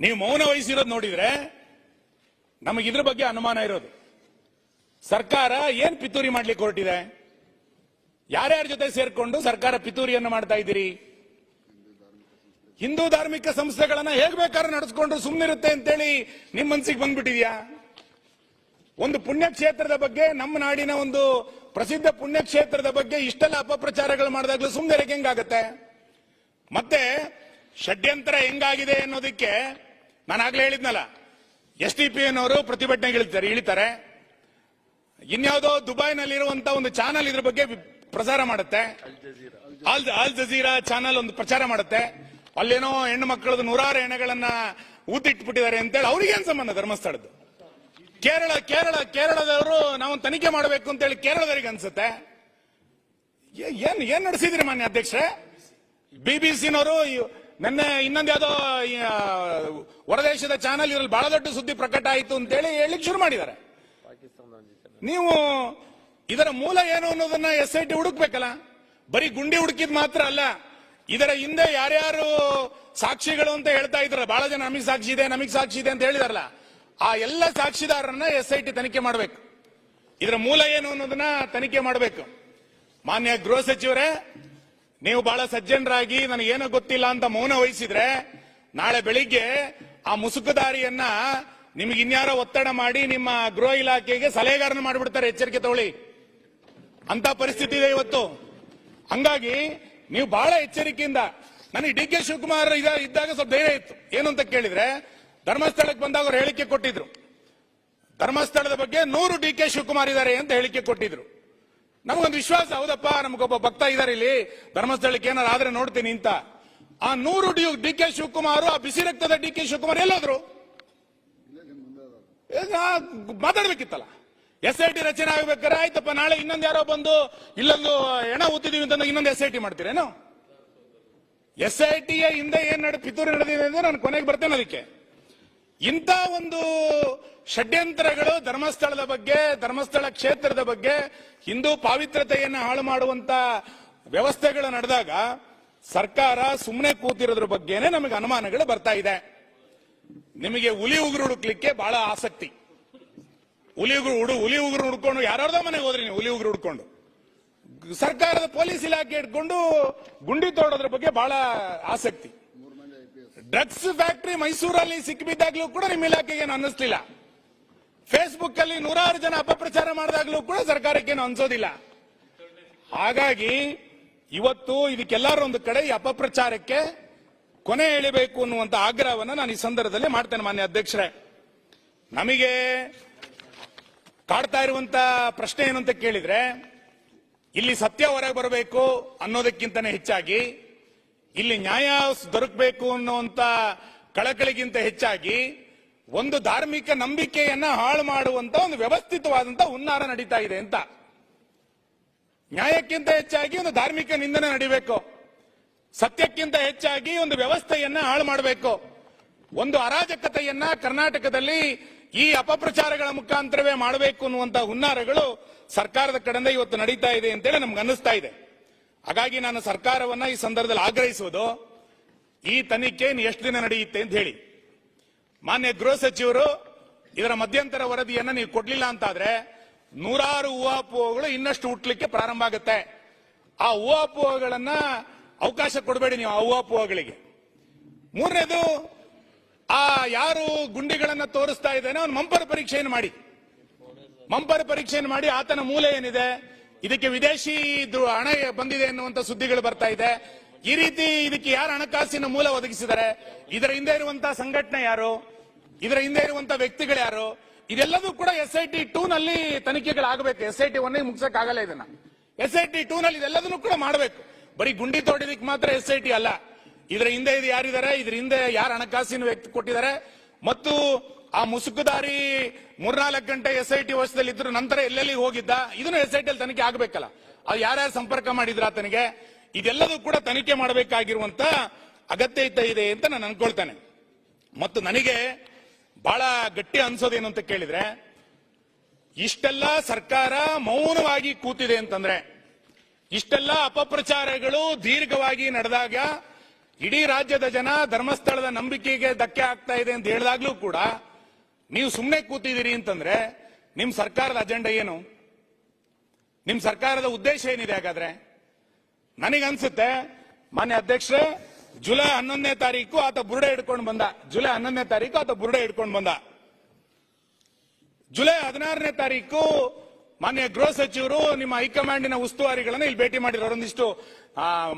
ನೀವು ಮೌನ ವಹಿಸಿರೋದು ನೋಡಿದ್ರೆ ನಮಗೆ ಇದ್ರ ಬಗ್ಗೆ ಅನುಮಾನ ಇರೋದು. ಸರ್ಕಾರ ಏನ್ ಪಿತೂರಿ ಮಾಡ್ಲಿಕ್ಕೆ ಹೊರಟಿದೆ? ಯಾರ್ಯಾರ ಜೊತೆ ಸೇರ್ಕೊಂಡು ಸರ್ಕಾರ ಪಿತೂರಿಯನ್ನು ಮಾಡ್ತಾ ಇದ್ದೀರಿ? ಹಿಂದೂ ಧಾರ್ಮಿಕ ಸಂಸ್ಥೆಗಳನ್ನ ಹೇಗ್ ಬೇಕಾದ್ರೂ ನಡೆಸ್ಕೊಂಡ್ರು ಸುಮ್ಮನಿರುತ್ತೆ ಅಂತೇಳಿ ನಿಮ್ ಮನಸ್ಸಿಗೆ ಬಂದ್ಬಿಟ್ಟಿದ್ಯಾ? ಒಂದು ಪುಣ್ಯಕ್ಷೇತ್ರದ ಬಗ್ಗೆ, ನಮ್ಮ ನಾಡಿನ ಒಂದು ಪ್ರಸಿದ್ಧ ಪುಣ್ಯಕ್ಷೇತ್ರದ ಬಗ್ಗೆ ಇಷ್ಟೆಲ್ಲ ಅಪಪ್ರಚಾರಗಳು ಮಾಡಿದಾಗಲೂ ಸುಮ್ಮನೆ ಹೆಂಗಾಗತ್ತೆ? ಮತ್ತೆ ಷಡ್ಯಂತ್ರ ಹೆಂಗಾಗಿದೆ ಅನ್ನೋದಕ್ಕೆ ನಾನು ಆಗ್ಲೇ ಹೇಳಿದ್ನಲ್ಲ, SDPನವರು ಪ್ರತಿಭಟನೆಗೆ ಇಳಿತಾರೆ. ಇನ್ಯಾವುದೋ ದುಬೈನಲ್ಲಿರುವಂತ ಒಂದು ಚಾನಲ್ ಇದ್ರ ಬಗ್ಗೆ ಪ್ರಸಾರ ಮಾಡುತ್ತೆ. ಅಲ್ ಜಜೀರಾ ಚಾನಲ್ ಒಂದು ಪ್ರಚಾರ ಮಾಡುತ್ತೆ. ಅಲ್ಲೇನೋ ಹೆಣ್ಣು ಮಕ್ಕಳದು 100 ಹೆಣಗಳನ್ನ ಊತಿಟ್ಬಿಟ್ಟಿದ್ದಾರೆ ಅಂತೇಳಿ ಅವ್ರಿಗೇನ್ ಸಂಬಂಧ ಧರ್ಮಸ್ಥಳದ್ದು? ಕೇರಳದವರು ನಾವು ತನಿಖೆ ಮಾಡಬೇಕು ಅಂತೇಳಿ ಕೇರಳದವರಿಗೆ ಅನ್ಸುತ್ತೆ. ಏನ್ ನಡೆಸಿದ್ರಿ ಮಾನ್ಯ ಅಧ್ಯಕ್ಷರೇ? BBCನವರು ನಿನ್ನೆ ಇನ್ನೊಂದು ಯಾವ್ದೋ ಹೊರದೇಶದ ಚಾನಲ್ ಇದ್ರಲ್ಲಿ ಬಹಳ ದೊಡ್ಡ ಸುದ್ದಿ ಪ್ರಕಟ ಆಯಿತು ಅಂತೇಳಿ ಹೇಳಿಕ್ ಶುರು ಮಾಡಿದ್ದಾರೆ. ನೀವು ಇದರ ಮೂಲ ಏನು ಅನ್ನೋದನ್ನ SIT ಹುಡುಕ್ಬೇಕಲ್ಲ. ಬರೀ ಗುಂಡಿ ಹುಡುಕಿದ್ ಮಾತ್ರ ಅಲ್ಲ, ಇದರ ಹಿಂದೆ ಯಾರ್ಯಾರು ಸಾಕ್ಷಿಗಳು ಅಂತ ಹೇಳ್ತಾ ಇದ್ರ, ಬಹಳ ಜನ ನಮಗೆ ಸಾಕ್ಷಿ ಇದೆ ಅಂತ ಹೇಳಿದಾರಲ್ಲ, ಆ ಎಲ್ಲ ಸಾಕ್ಷಿದಾರರನ್ನ SIT ತನಿಖೆ ಮಾಡಬೇಕು. ಇದರ ಮೂಲ ಏನು ಅನ್ನೋದನ್ನ ತನಿಖೆ ಮಾಡಬೇಕು. ಮಾನ್ಯ ಗೃಹ ಸಚಿವರೇ, ನೀವು ಬಹಳ ಸಜ್ಜನರಾಗಿ ನನಗೇನೋ ಗೊತ್ತಿಲ್ಲ ಅಂತ ಮೌನ ವಹಿಸಿದ್ರೆ, ನಾಳೆ ಬೆಳಿಗ್ಗೆ ಆ ಮುಸುಕುದಾರಿಯನ್ನ ನಿಮ್ಗೆ ಇನ್ಯಾರೋ ಒತ್ತಡ ಮಾಡಿ ನಿಮ್ಮ ಗೃಹ ಇಲಾಖೆಗೆ ಸಲಹೆಗಾರನ ಮಾಡಿಬಿಡ್ತಾರೆ. ಎಚ್ಚರಿಕೆ ತಗೊಳ್ಳಿ, ಅಂತ ಪರಿಸ್ಥಿತಿ ಇದೆ ಇವತ್ತು. ಹಂಗಾಗಿ ನೀವು ಬಹಳ ಎಚ್ಚರಿಕೆಯಿಂದ, ನನಗೆ DK ಶಿವಕುಮಾರ್ ಇದ್ದಾಗ ಸ್ವಲ್ಪ ಧೈರ್ಯ ಇತ್ತು. ಏನು ಅಂತ ಕೇಳಿದ್ರೆ, ಧರ್ಮಸ್ಥಳಕ್ಕೆ ಬಂದಾಗ ಅವ್ರು ಹೇಳಿಕೆ ಕೊಟ್ಟಿದ್ರು, ಧರ್ಮಸ್ಥಳದ ಬಗ್ಗೆ 100 DK ಶಿವಕುಮಾರ್ ಇದ್ದಾರೆ ಅಂತ ಹೇಳಿಕೆ ಕೊಟ್ಟಿದ್ರು. ನಮಗೊಂದು ವಿಶ್ವಾಸ, ಹೌದಪ್ಪ ನಮಗೊಬ್ಬ ಭಕ್ತ ಇದ್ದಾರೆ ಇಲ್ಲಿ, ಧರ್ಮಸ್ಥಳಕ್ಕೆ ಏನಾರು ಆದ್ರೆ ನೋಡ್ತೀನಿ ಅಂತ. ಆ 100 DK ಶಿವಕುಮಾರ್, ಆ ಬಿಸಿ ರಕ್ತದ DK ಶಿವಕುಮಾರ್ ಎಲ್ಲೋದ್ರು? ಮಾತಾಡ್ಬೇಕಿತ್ತಲ್ಲ. SIT ರಚನೆ ಆಗ್ಬೇಕಾರೆ ಆಯ್ತಪ್ಪ, ನಾಳೆ ಇನ್ನೊಂದು ಯಾರೋ ಬಂದು ಇಲ್ಲೊಂದು ಹೆಣ ಊತಿದೀವಿ ಅಂತ ಇನ್ನೊಂದು SIT ಮಾಡ್ತೀರೇನು? SIT ಹಿಂದೆ ಏನ್ ಪಿತೂರಿ ನಡೆದಿದೆ ಅಂದ್ರೆ ನಾನು ಕೊನೆಗೆ ಬರ್ತೇನೆ. ಅದಕ್ಕೆ ಇಂಥ ಒಂದು ಷಡ್ಯಂತ್ರಗಳು ಧರ್ಮಸ್ಥಳದ ಬಗ್ಗೆ, ಧರ್ಮಸ್ಥಳ ಕ್ಷೇತ್ರದ ಬಗ್ಗೆ, ಹಿಂದೂ ಪಾವಿತ್ರತೆಯನ್ನು ಹಾಳು ಮಾಡುವಂತ ವ್ಯವಸ್ಥೆಗಳು ನಡೆದಾಗ ಸರ್ಕಾರ ಸುಮ್ಮನೆ ಕೂತಿರೋದ್ರ ಬಗ್ಗೆನೆ ನಮಗೆ ಅನುಮಾನಗಳು ಬರ್ತಾ ಇದೆ. ನಿಮಗೆ ಹುಲಿ ಉಗುರು ಹುಡುಕ್ಲಿಕ್ಕೆ ಬಹಳ ಆಸಕ್ತಿ. ಹುಲಿ ಉಗುರು ಹುಡ್ಕೊಂಡು ಯಾರ್ಯಾರ್ದೋ ಮನೆಗೆ ಹೋದ್ರಿ ನೀವು, ಹುಲಿ ಉಗುರು ಹುಡ್ಕೊಂಡು ಸರ್ಕಾರದ ಪೊಲೀಸ್ ಇಲಾಖೆ ಇಟ್ಕೊಂಡು ಗುಂಡಿ ತೋಡೋದ್ರ ಬಗ್ಗೆ ಬಹಳ ಆಸಕ್ತಿ. ಡ್ರಗ್ಸ್ ಫ್ಯಾಕ್ಟರಿ ಮೈಸೂರಲ್ಲಿ ಸಿಕ್ಕಿಬಿದ್ದಾಗ್ಲೂ ಕೂಡ ನಿಮ್ಮ ಇಲಾಖೆಗೆ ಏನು ಅನ್ನಿಸ್ಲಿಲ್ಲ. ಫೇಸ್ಬುಕ್ ಅಲ್ಲಿ 100 ಜನ ಅಪಪ್ರಚಾರ ಮಾಡಿದಾಗ್ಲೂ ಕೂಡ ಸರ್ಕಾರಕ್ಕೇನು ಅನ್ಸೋದಿಲ್ಲ. ಹಾಗಾಗಿ ಇವತ್ತು ಇದಕ್ಕೆಲ್ಲರೂ ಒಂದು ಕಡೆ ಈ ಅಪಪ್ರಚಾರಕ್ಕೆ ಕೊನೆ ಎಳಿಬೇಕು ಅನ್ನುವಂತ ಆಗ್ರಹವನ್ನು ನಾನು ಈ ಸಂದರ್ಭದಲ್ಲಿ ಮಾಡ್ತೇನೆ. ಮಾನ್ಯ ಅಧ್ಯಕ್ಷರೇ, ನಮಗೆ ಕಾಡ್ತಾ ಇರುವಂತ ಪ್ರಶ್ನೆ ಏನು ಅಂತ ಕೇಳಿದ್ರೆ, ಇಲ್ಲಿ ಸತ್ಯ ಹೊರಗೆ ಬರಬೇಕು ಅನ್ನೋದಕ್ಕಿಂತನೇ ಹೆಚ್ಚಾಗಿ, ಇಲ್ಲಿ ನ್ಯಾಯ ದೊರಕಬೇಕು ಅನ್ನುವಂತ ಕಳಕಳಿಗಿಂತ ಹೆಚ್ಚಾಗಿ, ಒಂದು ಧಾರ್ಮಿಕ ನಂಬಿಕೆಯನ್ನ ಹಾಳು ಮಾಡುವಂತ ಒಂದು ವ್ಯವಸ್ಥಿತವಾದಂತ ಹುನ್ನಾರ ನಡೀತಾ ಇದೆ ಅಂತ. ನ್ಯಾಯಕ್ಕಿಂತ ಹೆಚ್ಚಾಗಿ ಒಂದು ಧಾರ್ಮಿಕ ನಿಂದನೆ ನಡಿಬೇಕು, ಸತ್ಯಕ್ಕಿಂತ ಹೆಚ್ಚಾಗಿ ಒಂದು ವ್ಯವಸ್ಥೆಯನ್ನ ಹಾಳು ಮಾಡಬೇಕು. ಒಂದು ಅರಾಜಕತೆಯನ್ನ ಕರ್ನಾಟಕದಲ್ಲಿ ಈ ಅಪಪ್ರಚಾರಗಳ ಮುಖಾಂತರವೇ ಮಾಡಬೇಕು ಅನ್ನುವಂತ ಹುನ್ನಾರಗಳು ಸರ್ಕಾರದ ಕಡೆಯಿಂದ ಇವತ್ತು ನಡೀತಾ ಇದೆ ಅಂತೇಳಿ ನಮ್ಗೆ ಅನ್ನಿಸ್ತಾ ಇದೆ. ಹಾಗಾಗಿ ನಾನು ಸರ್ಕಾರವನ್ನ ಈ ಸಂದರ್ಭದಲ್ಲಿ ಆಗ್ರಹಿಸುವುದು, ಈ ತನಿಖೆ ಎಷ್ಟು ದಿನ ನಡೆಯುತ್ತೆ ಅಂತ ಹೇಳಿ. ಮಾನ್ಯ ಗೃಹ ಸಚಿವರು ಇದರ ಮಧ್ಯಂತರ ವರದಿಯನ್ನ ನೀವು ಕೊಡ್ಲಿಲ್ಲ ಅಂತಾದ್ರೆ 100 ಊಹಾಪೋಹಗಳು ಇನ್ನಷ್ಟು ಹುಟ್ಟಲಿಕ್ಕೆ ಪ್ರಾರಂಭ ಆಗುತ್ತೆ. ಆ ಊಹಾಪೋಹಗಳನ್ನ ಅವಕಾಶ ಕೊಡಬೇಡಿ ನೀವು, ಆ ಊಹಾಪೋಹಗಳಿಗೆ. ಮೂರನೇದು, ಆ ಯಾರು ಗುಂಡಿಗಳನ್ನ ತೋರಿಸ್ತಾ ಇದ್ದಾನೆ ಅವನು ಮಂಪರ್ ಪರೀಕ್ಷೆಯನ್ನು ಮಾಡಿ ಆತನ ಮೂಲ ಏನಿದೆ, ಇದಕ್ಕೆ ವಿದೇಶಿ ಹಣ ಬಂದಿದೆ ಎನ್ನುವಂತ ಸುದ್ದಿಗಳು ಬರ್ತಾ ಇದೆ. ಈ ರೀತಿ ಇದಕ್ಕೆ ಯಾರು ಹಣಕಾಸಿನ ಮೂಲ ಒದಗಿಸಿದ್ದಾರೆ, ಇದರ ಹಿಂದೆ ಇರುವಂತಹ ಸಂಘಟನೆ ಯಾರು, ಇದರ ಹಿಂದೆ ಇರುವಂತಹ ವ್ಯಕ್ತಿಗಳು ಯಾರು, ಇದೆಲ್ಲದೂ ಕೂಡ SIT 2 ನಲ್ಲಿ ತನಿಖೆಗಳಾಗಬೇಕು. SIT 1 ಮುಗಿಸಕ್ ಆಗಲ್ಲ ಇದನ್ನ. SIT 2 ನಲ್ಲಿ ಇದೆಲ್ಲದನ್ನು ಕೂಡ ಮಾಡಬೇಕು. ಬರೀ ಗುಂಡಿ ತೋಡಿದಕ್ಕೆ ಮಾತ್ರ SIT ಅಲ್ಲ, ಇದರ ಹಿಂದೆ ಇದು ಯಾರಿದ್ದಾರೆ, ಇದರ ಹಿಂದೆ ಯಾರು ಹಣಕಾಸಿನ ವ್ಯಕ್ತಿ ಕೊಟ್ಟಿದ್ದಾರೆ, ಮತ್ತು ಆ ಮುಸುಕುದಾರಿ 3-4 ಗಂಟೆ SIT ವಶದಲ್ಲಿ ಇದ್ರು ನಂತರ ಎಲ್ಲೆಲ್ಲಿ ಹೋಗಿದ್ದ, ಇದನ್ನು SIT ಅಲ್ಲಿ ತನಿಖೆ ಆಗಬೇಕಲ್ಲ. ಅದು ಯಾರ್ಯಾರು ಸಂಪರ್ಕ ಮಾಡಿದ್ರ ಆತನಿಗೆ, ಇದೆಲ್ಲದೂ ಕೂಡ ತನಿಖೆ ಮಾಡಬೇಕಾಗಿರುವಂತ ಅಗತ್ಯತೆ ಇದೆ ಅಂತ ನಾನು ಅನ್ಕೊಳ್ತೇನೆ. ಮತ್ತು ನನಗೆ ಬಹಳ ಗಟ್ಟಿ ಅನ್ಸೋದೇನು ಅಂತ ಕೇಳಿದ್ರೆ, ಇಷ್ಟೆಲ್ಲ ಸರ್ಕಾರ ಮೌನವಾಗಿ ಕೂತಿದೆ ಅಂತಂದ್ರೆ, ಇಷ್ಟೆಲ್ಲ ಅಪಪ್ರಚಾರಗಳು ದೀರ್ಘವಾಗಿ ನಡೆದಾಗ, ಇಡೀ ರಾಜ್ಯದ ಜನ ಧರ್ಮಸ್ಥಳದ ನಂಬಿಕೆಗೆ ಧಕ್ಕೆ ಆಗ್ತಾ ಇದೆ ಅಂತ ಹೇಳಿದಾಗ್ಲೂ ಕೂಡ ನೀವು ಸುಮ್ಮನೆ ಕೂತಿದ್ದೀರಿ ಅಂತಂದ್ರೆ ನಿಮ್ ಸರ್ಕಾರದ ಅಜೆಂಡಾ ಏನು, ನಿಮ್ ಸರ್ಕಾರದ ಉದ್ದೇಶ ಏನಿದೆ? ಹಾಗಾದ್ರೆ ನನಗನ್ಸುತ್ತೆ ಮಾನ್ಯ ಅಧ್ಯಕ್ಷರೇ, ಜುಲೈ 11ನೇ ತಾರೀಕು ಆತ ಬುರುಡೆ ಹಿಡ್ಕೊಂಡು ಬಂದ. ಜುಲೈ 16ನೇ ತಾರೀಕು ಮಾನ್ಯ ಗೃಹ ಸಚಿವರು ನಿಮ್ಮ ಹೈಕಮಾಂಡಿನ ಉಸ್ತುವಾರಿಗಳನ್ನ ಇಲ್ಲಿ ಭೇಟಿ ಮಾಡಿದ್ರು. ಒಂದಿಷ್ಟು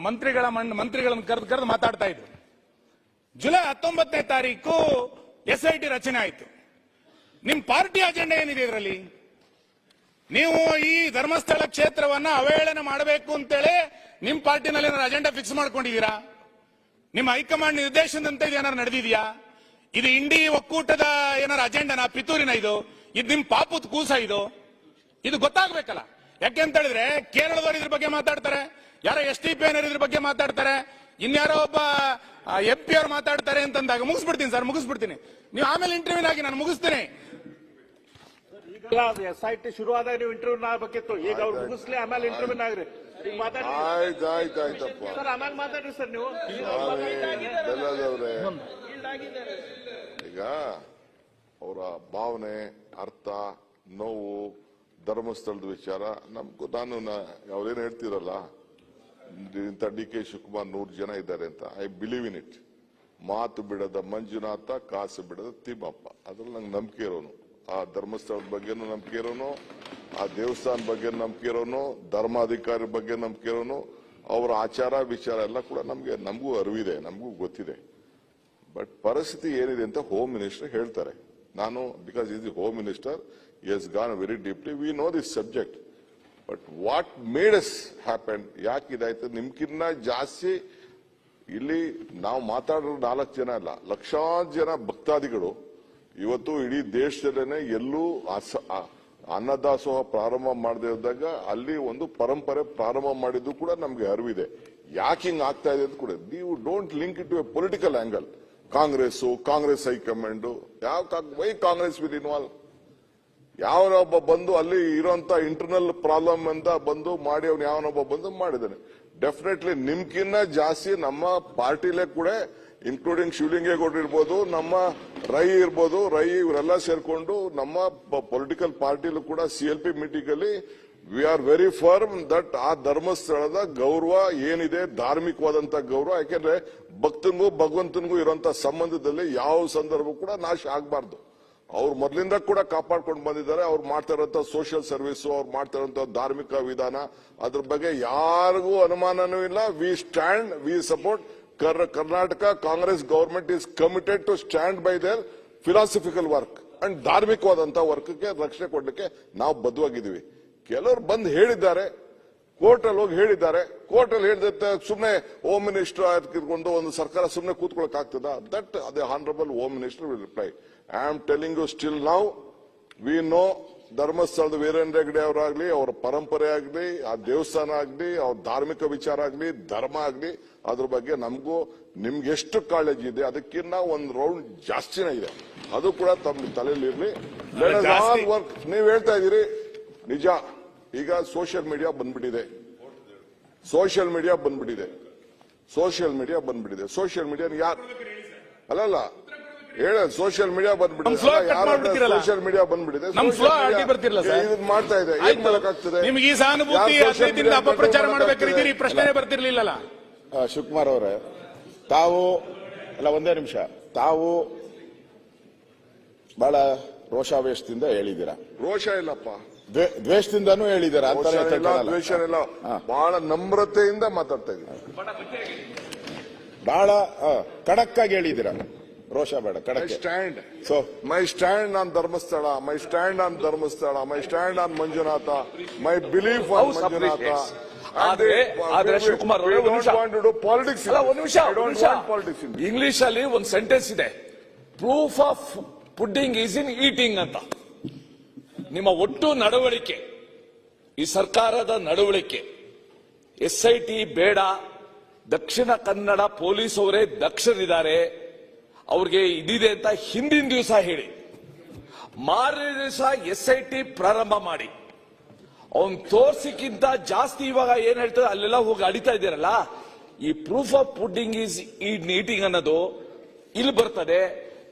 ಮಂತ್ರಿಗಳನ್ನು ಕರೆದು ಮಾತಾಡ್ತಾ ಇದ್ರು. ಜುಲೈ 19ನೇ ತಾರೀಕು SIT ರಚನೆ ಆಯಿತು. ನಿಮ್ ಪಾರ್ಟಿ ಅಜೆಂಡಾ ಏನಿದೆ ಇದರಲ್ಲಿ? ನೀವು ಈ ಧರ್ಮಸ್ಥಳ ಕ್ಷೇತ್ರವನ್ನ ಅವಹೇಳನ ಮಾಡಬೇಕು ಅಂತೇಳಿ ನಿಮ್ ಪಾರ್ಟಿನಲ್ಲಿ ಏನಾದ್ರು ಅಜೆಂಡಾ ಫಿಕ್ಸ್ ಮಾಡ್ಕೊಂಡಿದ್ದೀರಾ? ನಿಮ್ಮ ಹೈಕಮಾಂಡ್ ನಿರ್ದೇಶನದಂತೆ ಇದು ಏನಾರು ನಡೆದಿದ್ಯಾ? ಇದು ಇಂಡಿ ಒಕ್ಕೂಟದ ಏನಾರು ಅಜೆಂಡಾನ, ಪಿತೂರಿನ ಇದು ನಿಮ್ ಪಾಪದ ಕೂಸ ಇದು ಗೊತ್ತಾಗ್ಬೇಕಲ್ಲ. ಯಾಕೆ ಅಂತ ಹೇಳಿದ್ರೆ ಕೇರಳದವರು ಇದ್ರ ಬಗ್ಗೆ ಮಾತಾಡ್ತಾರೆ, ಯಾರೋ STP ಇದ್ರ ಬಗ್ಗೆ ಮಾತಾಡ್ತಾರೆ, ಇನ್ಯಾರೋ ಒಬ್ಬ MP ಅವ್ರು ಮಾತಾಡ್ತಾರೆ ಅಂತಂದಾಗ ಮುಗಿಸ್ಬಿಡ್ತೀನಿ ಸರ್, ಮುಗಿಸ್ಬಿಡ್ತೀನಿ. ನೀವು ಆಮೇಲೆ ಇಂಟರ್ವ್ಯೂ ಆಗಿ ನಾನು ಮುಗಿಸ್ತೀನಿ. SIT ಶುರು ಆದಾಗ ನೀವು ಇಂಟರ್ವ್ಯೂ ಆಗ್ಬೇಕಿತ್ತು. ಈಗ ಅವ್ರು ಮುಗಿಸ್ಲಿ, ಆಮೇಲೆ ಇಂಟರ್ವ್ಯೂ ಆಗ್ರಿ. ಆಯ್ತಾಯ್ತಪ್ಪ ಸರ್ ಆಮೇಲೆ ಮಾತಾಡ್ರಿ ಸರ್ ನೀವು. ಈಗ ಅವರ ಭಾವನೆ, ಅರ್ಥ, ನೋವು, ಧರ್ಮಸ್ಥಳದ ವಿಚಾರ ನಾನು ಅವ್ರೇನು ಹೇಳ್ತಿರಲ್ಲ, ಇಂಥ DK ಶಿವಕುಮಾರ್ 100 ಜನ ಇದ್ದಾರೆ ಅಂತ. I believe in it. ಮಾತು ಬಿಡದ ಮಂಜುನಾಥ, ಕಾಸು ಬಿಡದ ತಿಮ್ಮಪ್ಪ, ಅದ್ರಲ್ಲಿ ನಂಗೆ ನಂಬಿಕೆ ಇರೋನು. ಆ ಧರ್ಮಸ್ಥಳದ ಬಗ್ಗೆನೂ ನಂಬಿಕೆ ಇರೋನು, ಆ ದೇವಸ್ಥಾನ ಬಗ್ಗೆ ನಂಬಿಕೆ ಇರೋನು, ಧರ್ಮಾಧಿಕಾರಿ ಬಗ್ಗೆ ನಂಬಿಕೆ ಇರೋನು. ಅವರ ಆಚಾರ ವಿಚಾರ ಎಲ್ಲ ಕೂಡ ನಮಗೂ ಅರಿವಿದೆ, ನಮಗೂ ಗೊತ್ತಿದೆ. ಬಟ್ ಪರಿಸ್ಥಿತಿ ಏನಿದೆ ಅಂತ ಹೋಮ್ ಮಿನಿಸ್ಟರ್ ಹೇಳ್ತಾರೆ. ನಾನು because is the home minister, he has gone very deeply. We know this subject. But what made us happen? ಯಾಕೆ ಇದಾಯ್ತು? ನಿಮ್ಗಿನ್ನ ಜಾಸ್ತಿ ಇಲ್ಲಿ ನಾವು ಮಾತಾಡೋ 4 ಜನ ಅಲ್ಲ, ಲಕ್ಷಾಂತರ ಜನ ಭಕ್ತಾದಿಗಳು ಇವತ್ತು ಇಡೀ ದೇಶದಲ್ಲೇನೆ ಎಲ್ಲೂ ಅನ್ನದಾಸೋಹ ಪ್ರಾರಂಭ ಮಾಡದೇ ಇದ್ದಾಗ ಅಲ್ಲಿ ಒಂದು ಪರಂಪರೆ ಪ್ರಾರಂಭ ಮಾಡಿದ್ದು ಕೂಡ ನಮ್ಗೆ ಅರಿವಿದೆ. ಯಾಕೆ ಹಿಂಗ್ ಆಗ್ತಾ ಇದೆ ಅಂತ ಕೂಡ ನೀವು don't link it to a political angle. Congress high command why Congress will involve? ಯಾವನೊಬ್ಬ ಬಂದು ಅಲ್ಲಿ ಇರೋಂತ ಇಂಟರ್ನಲ್ ಪ್ರಾಬ್ಲಮ್ ಅಂತ ಬಂದು ಮಾಡಿ ಅವ್ನು ಯಾವನೊಬ್ಬ ಬಂದು ಮಾಡಿದ್ದಾನೆ. ಡೆಫಿನೆಟ್ಲಿ ನಿಮ್ಗಿನ್ನ ಜಾಸ್ತಿ ನಮ್ಮ ಪಾರ್ಟಿಲೇ ಕೂಡ, ಇನ್ಕ್ಲೂಡಿಂಗ್ ಶಿವಲಿಂಗೇಗೌಡರು ಇರ್ಬೋದು, ನಮ್ಮ ರೈ ಇರ್ಬೋದು, ಇವರೆಲ್ಲ ಸೇರ್ಕೊಂಡು ನಮ್ಮ ಪೊಲಿಟಿಕಲ್ ಪಾರ್ಟಿಲೂ ಕೂಡ CLP ಮೀಟಿಂಗ್ ಅಲ್ಲಿ we are very firm that ಆ ಧರ್ಮಸ್ಥಳದ ಗೌರವ ಏನಿದೆ, ಧಾರ್ಮಿಕವಾದಂತ ಗೌರವ, ಯಾಕೆಂದ್ರೆ ಭಕ್ತನಿಗೂ ಭಗವಂತನಿಗೂ ಇರುವಂತ ಸಂಬಂಧದಲ್ಲಿ ಯಾವ ಸಂದರ್ಭ ಕೂಡ ನಾಶ ಆಗಬಾರ್ದು. ಅವ್ರು ಮೊದಲಿಂದ ಕೂಡ ಕಾಪಾಡ್ಕೊಂಡು ಬಂದಿದ್ದಾರೆ. ಅವ್ರು ಮಾಡ್ತಾ ಇರೋಂಥ ಸೋಷಿಯಲ್ ಸರ್ವಿಸ್, ಅವ್ರು ಮಾಡ್ತಾ ಇರೋಂಥ ಧಾರ್ಮಿಕ ವಿಧಾನ, ಅದ್ರ ಬಗ್ಗೆ ಯಾರಿಗೂ ಅನುಮಾನನೂ ಇಲ್ಲ. We support. Karnataka Congress government is committed to stand by their philosophical work and ಧಾರ್ಮಿಕವಾದಂತ ವರ್ಕ್ಗೆ ರಕ್ಷಣೆ ಕೊಡ್ಲಿಕ್ಕೆ ನಾವು ಬದ್ಧವಾಗಿದ್ದೀವಿ. ಕೆಲವರು ಬಂದು ಹೇಳಿದ್ದಾರೆ, ಕೋರ್ಟ್ ಅಲ್ಲಿ ಹೋಗಿ ಹೇಳಿದ್ದಾರೆ. ಕೋರ್ಟ್ ಅಲ್ಲಿ ಹೇಳಿದ ಸುಮ್ಮನೆ ಹೋಮ್ ಮಿನಿಸ್ಟರ್ ಇಟ್ಕೊಂಡು ಒಂದು ಸರ್ಕಾರ ಸುಮ್ಮನೆ ಕೂತ್ಕೊಳ್ಳಕ್ ಆಗ್ತದ? That the honourable home minister will reply. I am telling you still now we know ಧರ್ಮಸ್ಥಳದ ವೀರೇಂದ್ರ ಹೆಗ್ಗಡೆ ಅವರಾಗ್ಲಿ, ಅವರ ಪರಂಪರೆ ಆಗ್ಲಿ, ಆ ದೇವಸ್ಥಾನ ಆಗ್ಲಿ, ಅವ್ರ ಧಾರ್ಮಿಕ ವಿಚಾರ ಆಗ್ಲಿ, ಧರ್ಮ ಆಗ್ಲಿ, ಅದ್ರ ಬಗ್ಗೆ ನಮಗೂ ನಿಮ್ಗೆ ಎಷ್ಟು ಕಾಳಜಿ ಇದೆ ಅದಕ್ಕಿಂತ ಒಂದು ರೌಂಡ್ ಜಾಸ್ತಿನೇ ಇದೆ. ಅದು ಕೂಡ ತಮ್ಮ ತಲೆಯಲ್ಲಿ ಇರ್ಲಿ. ವರ್ಕ್ ನೀವ್ ಹೇಳ್ತಾ ಇದೀರಿ ನಿಜ. ಈಗ ಸೋಷಿಯಲ್ ಮೀಡಿಯಾ ಬಂದ್ಬಿಟ್ಟಿದೆ. ಸೋಷಿಯಲ್ ಮೀಡಿಯಾ ಬಂದ್ಬಿಟ್ಟಿದೆ ಯಾರು ಅಲ್ಲಲ್ಲ ಹೇಳ, ಸೋಷಿಯಲ್ ಮೀಡಿಯಾ ಬಂದ್ಬಿಟ್ಟಿದೆ. ಸೋಷಿಯಲ್ ಮೀಡಿಯಾ ಬಂದ್ಬಿಟ್ಟಿದೆ, ಮಾಡ್ತಾ ಇದೆ. ಏನ್ ಮಾಡಕ್ಕಾಗ್ತದೆ? ನಿಮ್ಗೆ ಈ ಸಹಾನುಭೂತಿ ಅಪಪ್ರಚಾರ ಮಾಡಬೇಕಿದ್ದೀರಿ, ಪ್ರಶ್ನೆ ಬರ್ತಿರ್ಲಿಲ್ಲ. ಶಿವಕುಮಾರ್ ಅವರೇ, ತಾವು ಅಲ್ಲ, ಒಂದೇ ನಿಮಿಷ, ತಾವು ಬಹಳ ರೋಷಾವೇಶದಿಂದ ಹೇಳಿದ್ದೀರಾ. ರೋಷ ಇಲ್ಲಪ್ಪ, ದ್ವೇಷದಿಂದಾನು ಹೇಳಿದ್ದೀರಾ. ದ್ವೇಷ ಇಲ್ಲ, ಬಹಳ ನಮ್ರತೆಯಿಂದ ಮಾತಾಡ್ತಾ ಇದ್ದೀರಾ. ಬಹಳ ಖಡಕ್ ಆಗಿ ಹೇಳಿದ್ದೀರಾ. ರೋಷ ಬೇಡ, ಖಡಕ್ stand. So my stand on Dharmasthala, my stand on Manjunatha, my belief on Manjunatha. ಆದ್ರೆ ಶಿವಕುಮಾರ್ ಪಾಲಿಟಿಕ್ಸ್ ಇಂಗ್ಲಿಷ್ ಅಲ್ಲಿ ಒಂದು ಸೆಂಟೆನ್ಸ್ ಇದೆ, proof of pudding is in eating ಅಂತ. ನಿಮ್ಮ ಒಟ್ಟು ನಡವಳಿಕೆ, ಈ ಸರ್ಕಾರದ ನಡವಳಿಕೆ, SIT ಬೇಡ, ದಕ್ಷಿಣ ಕನ್ನಡ ಪೊಲೀಸ್ ಅವರೇ ದಕ್ಷರಿದ್ದಾರೆ, ಅವ್ರಿಗೆ ಇದಿದೆ ಅಂತ ಹಿಂದಿನ ದಿವಸ ಹೇಳಿ, ಮಾರನೇ ದಿವಸ SIT ಪ್ರಾರಂಭ ಮಾಡಿ ಅವನ್ ತೋರ್ಸಿಕ್ಕಿಂತ ಜಾಸ್ತಿ ಇವಾಗ ಏನ್ ಹೇಳ್ತಾರೆ ಅಲ್ಲೆಲ್ಲ ಹೋಗಿ ಅಡಿತಾ ಇದ್ದೀರಲ್ಲ. ಈ proof of pudding is eating ಅನ್ನೋದು ಇಲ್ಲಿ ಬರ್ತದೆ.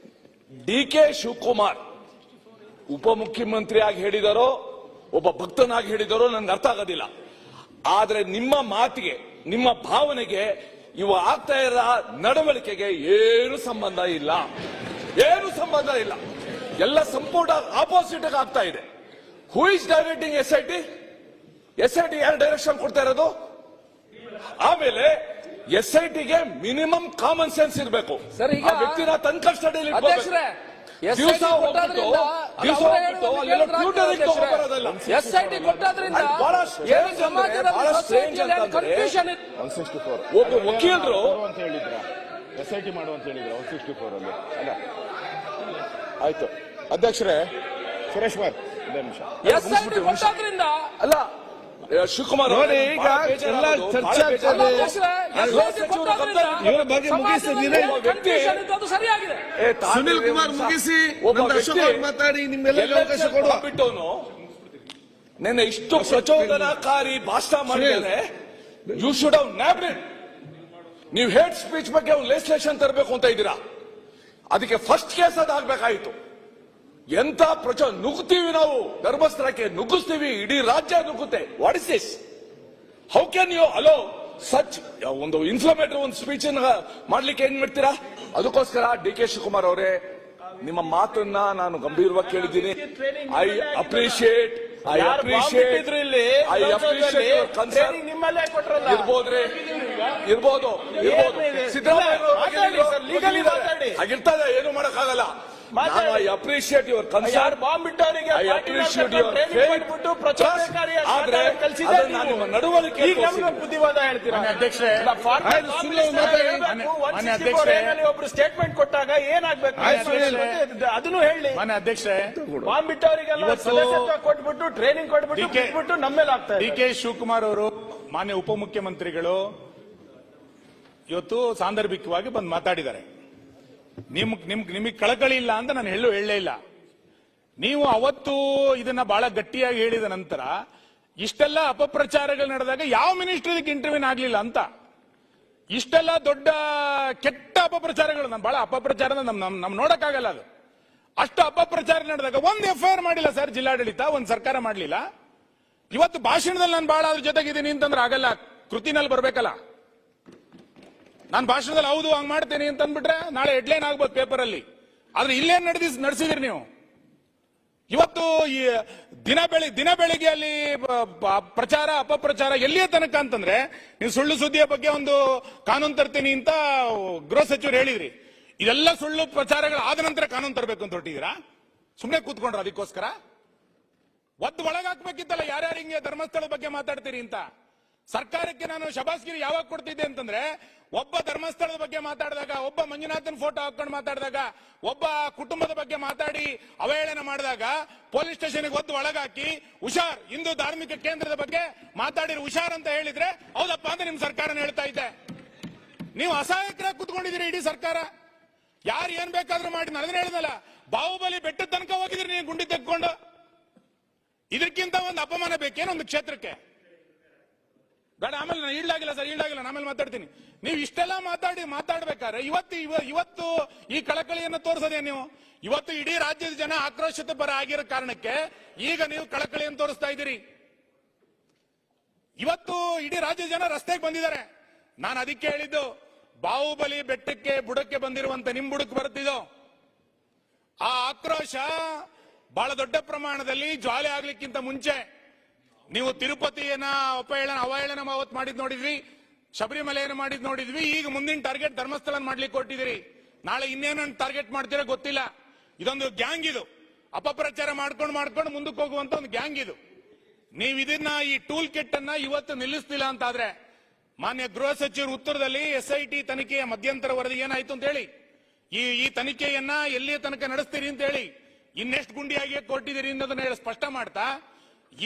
DK ಶಿವಕುಮಾರ್ ಉಪಮುಖ್ಯಮಂತ್ರಿ ಆಗಿ ಹೇಳಿದಾರೋ, ಒಬ್ಬ ಭಕ್ತನಾಗಿ ಹೇಳಿದಾರೋ ನನ್ಗೆ ಅರ್ಥ ಆಗೋದಿಲ್ಲ. ಆದ್ರೆ ನಿಮ್ಮ ಮಾತಿಗೆ, ನಿಮ್ಮ ಭಾವನೆಗೆ, ಇವ ಆಗ್ತಾ ಇರೋ ನಡವಳಿಕೆಗೆ ಏನು ಸಂಬಂಧ ಇಲ್ಲ. ಎಲ್ಲ ಸಂಪೂರ್ಣ ಆಪೋಸಿಟ್ ಆಗ್ತಾ ಇದೆ. ಹೂ ಇಸ್ ಡೈರೆಕ್ಟಿಂಗ್ SIT ಯಾರು ಡೈರೆಕ್ಷನ್ ಕೊಡ್ತಾ ಇರೋದು? ಆಮೇಲೆ SITಗೆ ಮಿನಿಮಮ್ ಕಾಮನ್ ಸೆನ್ಸ್ ಇರಬೇಕು. ಸರ್, ಈಗ ವ್ಯಕ್ತಿನ ತನ್ನ ಕಸ್ಟಡಿಯಲ್ಲಿ ದಿವಸ ಹೋಗ್ಬಿಟ್ಟು ಅಲ್ಲೆಲ್ಲ ಟ್ಯೂಟರಿಂಗ್ ತಗೊಂಡ್ಬರೋದಲ್ಲ. SIT ಕೊಟ್ಟಾದ್ರಿಂದ ಬಹಳ ಏನು ಸಮಾಜದಲ್ಲಿ society-ಯಲ್ಲಿ confusion ಇದೆ. ಒಬ್ಬ ವಕೀಲರು ಅಂತ ಹೇಳಿದ್ರ SIT ಮಾಡುವಂತ ಹೇಳಿದ್ರ 164 ಅಲ್ಲಿ ಅಲ್ಲ. ಆಯ್ತು ಅಧ್ಯಕ್ಷರೇ, ಸುರೇಶ್ ಕುಮಾರ್ ಒಂದೇ ನಿಮಿಷ. SIT ಕೊಟ್ಟಾದ್ರಿಂದ ಅಲ್ಲ ಶಿವಕುಮಾರ್ ನೋಡಿ, ಈಗ ಎಲ್ಲ ಚರ್ಚೆ ಆಗ್ತದೆ. ಇವರ ಬಗ್ಗೆ ಮುಗಿಸಿದ್ರೆ confusion ಇದ್ದದ್ದು ಸರಿಯಾಗಿದೆ. ಸುನಿಲ್ ಕುಮಾರ್ ಮುಗಿಸಿ ಮಾತಾಡಿ, ನಿಮ್ಮೆಲ್ಲ ಅವಕಾಶ ಕೊಡುವ. ಬಿಟ್ಟವನು ನೆನ್ನೆ ಇಷ್ಟು ಪ್ರಚೋದನಾಕಾರಿ ಭಾಷಣ ಮಾಡಿದ್ದೇನೆ. You should have nabbed it. ನೀವು ಹೇಟ್ ಸ್ಪೀಚ್ ಬಗ್ಗೆ ಒಂದು ಲೆಜಿಸ್ಲೇಷನ್ ತರಬೇಕು ಅಂತ ಇದ್ದೀರಾ. ಅದಕ್ಕೆ ಫಸ್ಟ್ ಕೇಸ್ ಅದಾಗಬೇಕಾಯಿತು. ಎಂತ ನುಗ್ಗುತ್ತೀವಿ ನಾವು, ಧರ್ಮಸ್ಥಳಕ್ಕೆ ನುಗ್ಗಿಸ್ತೀವಿ, ಇಡೀ ರಾಜ್ಯ ನುಗ್ಗುತ್ತೆ. What is this? How can you allow such ಒಂದು ಇನ್ಫ್ಲಮೇಟರಿ ಒಂದು ಸ್ಪೀಚ್ ಮಾಡ್ಲಿಕ್ಕೆ ಏನ್ ಮಾಡ್ತೀರಾ? ಅದಕ್ಕೋಸ್ಕರ DK ಶಿವಕುಮಾರ್ ಅವರೇ, ನಿಮ್ಮ ಮಾತನ್ನ ನಾನು ಗಂಭೀರವಾಗಿ ಕೇಳಿದ್ದೀನಿ. ಐ ಅಪ್ರಿಶಿಯೇಟ್ ನಿಮ್ಮಲ್ಲೇ ಕೊಟ್ರಲ್ಲ. ಇರ್ಬೋದು ಸಿದ್ದರಾಮಯ್ಯ ಹಾಗಿರ್ತದೆ, ಏನು ಮಾಡಕ್ಕಾಗಲ್ಲ. I appreciate your concern. Bomb ಬಿಟ್ಟವರಿಗೆ ಐ ಅಪ್ರಿಶಿಯೇಟ್ ಯುವರ್ ನಿಮ್ಮ ನಡವಳಿಕೆ ಬುದ್ಧಿವಾದ ಹೇಳ್ತೀರಾ? ಅಧ್ಯಕ್ಷರೇ, ಒಬ್ರು ಸ್ಟೇಟ್ಮೆಂಟ್ ಕೊಟ್ಟಾಗ ಏನಾಗ್ಬೇಕು ಅದನ್ನು ಹೇಳಿ. ಮಾನ್ಯ ಅಧ್ಯಕ್ಷರೇ, ಬಾಂಬ್ ಬಿಟ್ಟವರಿಗೆಲ್ಲ ಸದಸ್ಯತ್ವ ಕೊಟ್ಬಿಟ್ಟು ಟ್ರೈನಿಂಗ್ ಕೊಟ್ಬಿಟ್ಟು ನಮ್ಮೇಲೆ ಆಗ್ತಾ ಇದೆ. DK ಶಿವಕುಮಾರ್ ಅವರು ಮಾನ್ಯ ಉಪಮುಖ್ಯಮಂತ್ರಿಗಳು ಇವತ್ತು ಸಾಂದರ್ಭಿಕವಾಗಿ ಬಂದು ಮಾತಾಡಿದ್ದಾರೆ. ನಿಮಗೆ ಕಳಕಳಿ ಇಲ್ಲ ಅಂತ ನಾನು ಹೇಳಲೇ ಇಲ್ಲ. ನೀವು ಅವತ್ತು ಇದನ್ನ ಬಹಳ ಗಟ್ಟಿಯಾಗಿ ಹೇಳಿದ ನಂತರ ಇಷ್ಟೆಲ್ಲ ಅಪಪ್ರಚಾರಗಳು ನಡೆದಾಗ ಯಾವ ಮಿನಿಸ್ಟರ್ ಇದಕ್ಕೆ ಇಂಟರ್ವ್ಯೂನ್ ಆಗ್ಲಿಲ್ಲ ಅಂತ, ಇಷ್ಟೆಲ್ಲ ದೊಡ್ಡ ಕೆಟ್ಟ ಅಪಪ್ರಚಾರಗಳು, ಬಹಳ ಅಪಪ್ರಚಾರ ನಮ್ ನೋಡಕ್ಕಾಗಲ್ಲ. ಅದು ಅಷ್ಟು ಅಪಪ್ರಚಾರ ನಡೆದಾಗ ಒಂದು FIR ಮಾಡಿಲ್ಲ ಸರ್ ಜಿಲ್ಲಾಡಳಿತ, ಒಂದು ಸರ್ಕಾರ ಮಾಡಲಿಲ್ಲ. ಇವತ್ತು ಭಾಷಣದಲ್ಲಿ ನಾನು ಬಹಳ ಅದ್ರ ಜೊತೆಗಿದ್ದೀನಿ ಅಂತಂದ್ರೆ ಆಗಲ್ಲ, ಕೃತಿನಲ್ಲಿ ಬರ್ಬೇಕಲ್ಲ. ನಾನು ಭಾಷಣದಲ್ಲಿ ಹೌದು ಹಂಗ್ ಮಾಡ್ತೇನೆ ಅಂತ ಅಂದ್ಬಿಟ್ರೆ ನಾಳೆ ಹೆಡ್ಲೈನ್ ಆಗ್ಬೋದು ಪೇಪರ್ ಅಲ್ಲಿ. ಆದ್ರೆ ಇಲ್ಲೇನ್ ನಡೆಸಿದಿರಿ ನೀವು? ಇವತ್ತು ಈ ದಿನ ಬೆಳಿಗ್ಗೆ ಅಲ್ಲಿ ಪ್ರಚಾರ ಅಪಪ್ರಚಾರ ಎಲ್ಲಿಯ ತನಕ ಅಂತಂದ್ರೆ, ನೀವು ಸುಳ್ಳು ಸುದ್ದಿಯ ಬಗ್ಗೆ ಒಂದು ಕಾನೂನು ತರ್ತೀನಿ ಅಂತ ಗೃಹ ಸಚಿವರು ಹೇಳಿದ್ರಿ. ಇದೆಲ್ಲ ಸುಳ್ಳು ಪ್ರಚಾರಗಳು ಆದ ನಂತರ ಕಾನೂನು ತರಬೇಕು ಅಂತ ಹೊರಟಿದ್ದೀರಾ? ಸುಮ್ಮನೆ ಕೂತ್ಕೊಂಡ್ರ ಅದಕ್ಕೋಸ್ಕರ? ಒದ್ದು ಒಳಗಾಕ್ಬೇಕಿತ್ತಲ್ಲ ಯಾರ್ಯಾರು ಹಿಂಗೆ ಧರ್ಮಸ್ಥಳದ ಬಗ್ಗೆ ಮಾತಾಡ್ತೀರಿ ಅಂತ. ಸರ್ಕಾರಕ್ಕೆ ನಾನು ಶಬಾಸ್ಗಿರಿ ಯಾವಾಗ ಕೊಡ್ತಿದ್ದೆ ಅಂತಂದ್ರೆ, ಒಬ್ಬ ಧರ್ಮಸ್ಥಳದ ಬಗ್ಗೆ ಮಾತಾಡಿದಾಗ, ಒಬ್ಬ ಮಂಜುನಾಥನ್ ಫೋಟೋ ಹಾಕೊಂಡು ಮಾತಾಡಿದಾಗ, ಒಬ್ಬ ಕುಟುಂಬದ ಬಗ್ಗೆ ಮಾತಾಡಿ ಅವಹೇಳನ ಮಾಡಿದಾಗ ಪೊಲೀಸ್ ಸ್ಟೇಷನ್ಗೆ ಒದ್ದು ಒಳಗಾಕಿ ಹುಷಾರ್, ಹಿಂದೂ ಧಾರ್ಮಿಕ ಕೇಂದ್ರದ ಬಗ್ಗೆ ಮಾತಾಡಿರೋ ಹುಷಾರ್ ಅಂತ ಹೇಳಿದ್ರೆ ಹೌದಪ್ಪ ಅಂತ ನಿಮ್ ಸರ್ಕಾರನ ಹೇಳ್ತಾ ಇದ್ದೆ. ನೀವು ಅಸಹಾಯಕರಾಗಿ ಕುತ್ಕೊಂಡಿದ್ದೀರಿ ಇಡೀ ಸರ್ಕಾರ. ಯಾರು ಏನ್ ಬೇಕಾದ್ರೂ ಮಾಡಿ. ನಾನು ಹೇಳಿದಲ್ಲ, ಬಾಹುಬಲಿ ಬೆಟ್ಟದ ತನಕ ಹೋಗಿದ್ರಿ ನೀವು ಗುಂಡಿ ತೆಕ್ಕೊಂಡು. ಇದಕ್ಕಿಂತ ಒಂದು ಅಪಮಾನ ಬೇಕೇನೋ ಒಂದು ಕ್ಷೇತ್ರಕ್ಕೆ? ಬೇಡ, ಆಮೇಲೆ ನಾನು ಈಡಾಗಿಲ್ಲ ಸರ್, ಈಡಾಗಿಲ್ಲ, ಆಮೇಲೆ ಮಾತಾಡ್ತೀನಿ. ನೀವು ಇಷ್ಟೆಲ್ಲ ಮಾತಾಡ್ಬೇಕಾದ್ರೆ ಇವತ್ತು ಈ ಕಳಕಳಿಯನ್ನು ತೋರಿಸೋದೇ ನೀವು? ಇವತ್ತು ಇಡೀ ರಾಜ್ಯದ ಜನ ಆಕ್ರೋಶದ ಪರ ಆಗಿರೋ ಕಾರಣಕ್ಕೆ ಈಗ ನೀವು ಕಳಕಳಿಯನ್ನು ತೋರಿಸ್ತಾ ಇದ್ದೀರಿ. ಇವತ್ತು ಇಡೀ ರಾಜ್ಯದ ಜನ ರಸ್ತೆಗೆ ಬಂದಿದ್ದಾರೆ. ನಾನು ಅದಕ್ಕೆ ಹೇಳಿದ್ದು, ಬಾಹುಬಲಿ ಬೆಟ್ಟಕ್ಕೆ ಬುಡಕ್ಕೆ ಬಂದಿರುವಂತ ನಿಮ್ ಬುಡಕ್ಕೆ ಬರುತ್ತಿದ್ದೋ ಆ ಆಕ್ರೋಶ ಬಹಳ ದೊಡ್ಡ ಪ್ರಮಾಣದಲ್ಲಿ ಜ್ವಾಲೆ ಆಗ್ಲಿಕ್ಕಿಂತ ಮುಂಚೆ ನೀವು ತಿರುಪತಿಯನ್ನ ಅವಹೇಳನ ಅವತ್ತು ಮಾಡಿದ್ ನೋಡಿದ್ವಿ, ಶಬರಿಮಲೆಯನ್ನು ಮಾಡಿದ್ ನೋಡಿದ್ವಿ. ಈಗ ಮುಂದಿನ ಟಾರ್ಗೆಟ್ ಧರ್ಮಸ್ಥಳ ಮಾಡ್ಲಿಕ್ಕೆ ಹೊರಟಿದ್ದೀರಿ. ನಾಳೆ ಇನ್ನೇನು ಟಾರ್ಗೆಟ್ ಮಾಡ್ತೀರಾ ಗೊತ್ತಿಲ್ಲ. ಇದೊಂದು ಗ್ಯಾಂಗ್, ಇದು ಅಪಪ್ರಚಾರ ಮಾಡ್ಕೊಂಡು ಮುಂದಕ್ಕೆ ಹೋಗುವಂತ ಒಂದು ಗ್ಯಾಂಗ್ ಇದು. ನೀವು ಇದನ್ನ ಈ ಟೂಲ್ ಕಿಟ್ ಅನ್ನ ಇವತ್ತು ನಿಲ್ಲಿಸ್ತಿಲ್ಲ ಅಂತಾದ್ರೆ, ಮಾನ್ಯ ಗೃಹ ಸಚಿವರು ಉತ್ತರದಲ್ಲಿ SIT ತನಿಖೆಯ ಮಧ್ಯಂತರ ವರದಿ ಏನಾಯ್ತು ಅಂತ ಹೇಳಿ, ಈ ತನಿಖೆಯನ್ನ ಎಲ್ಲಿಯ ತನಕ ನಡೆಸ್ತೀರಿ ಅಂತ ಹೇಳಿ, ಇನ್ನೆಷ್ಟು ಗುಂಡಿಯಾಗಿ ಕೊಟ್ಟಿದ್ದೀರಿ ಅನ್ನೋದನ್ನ ಹೇಳಿ ಸ್ಪಷ್ಟ ಮಾಡ್ತಾ,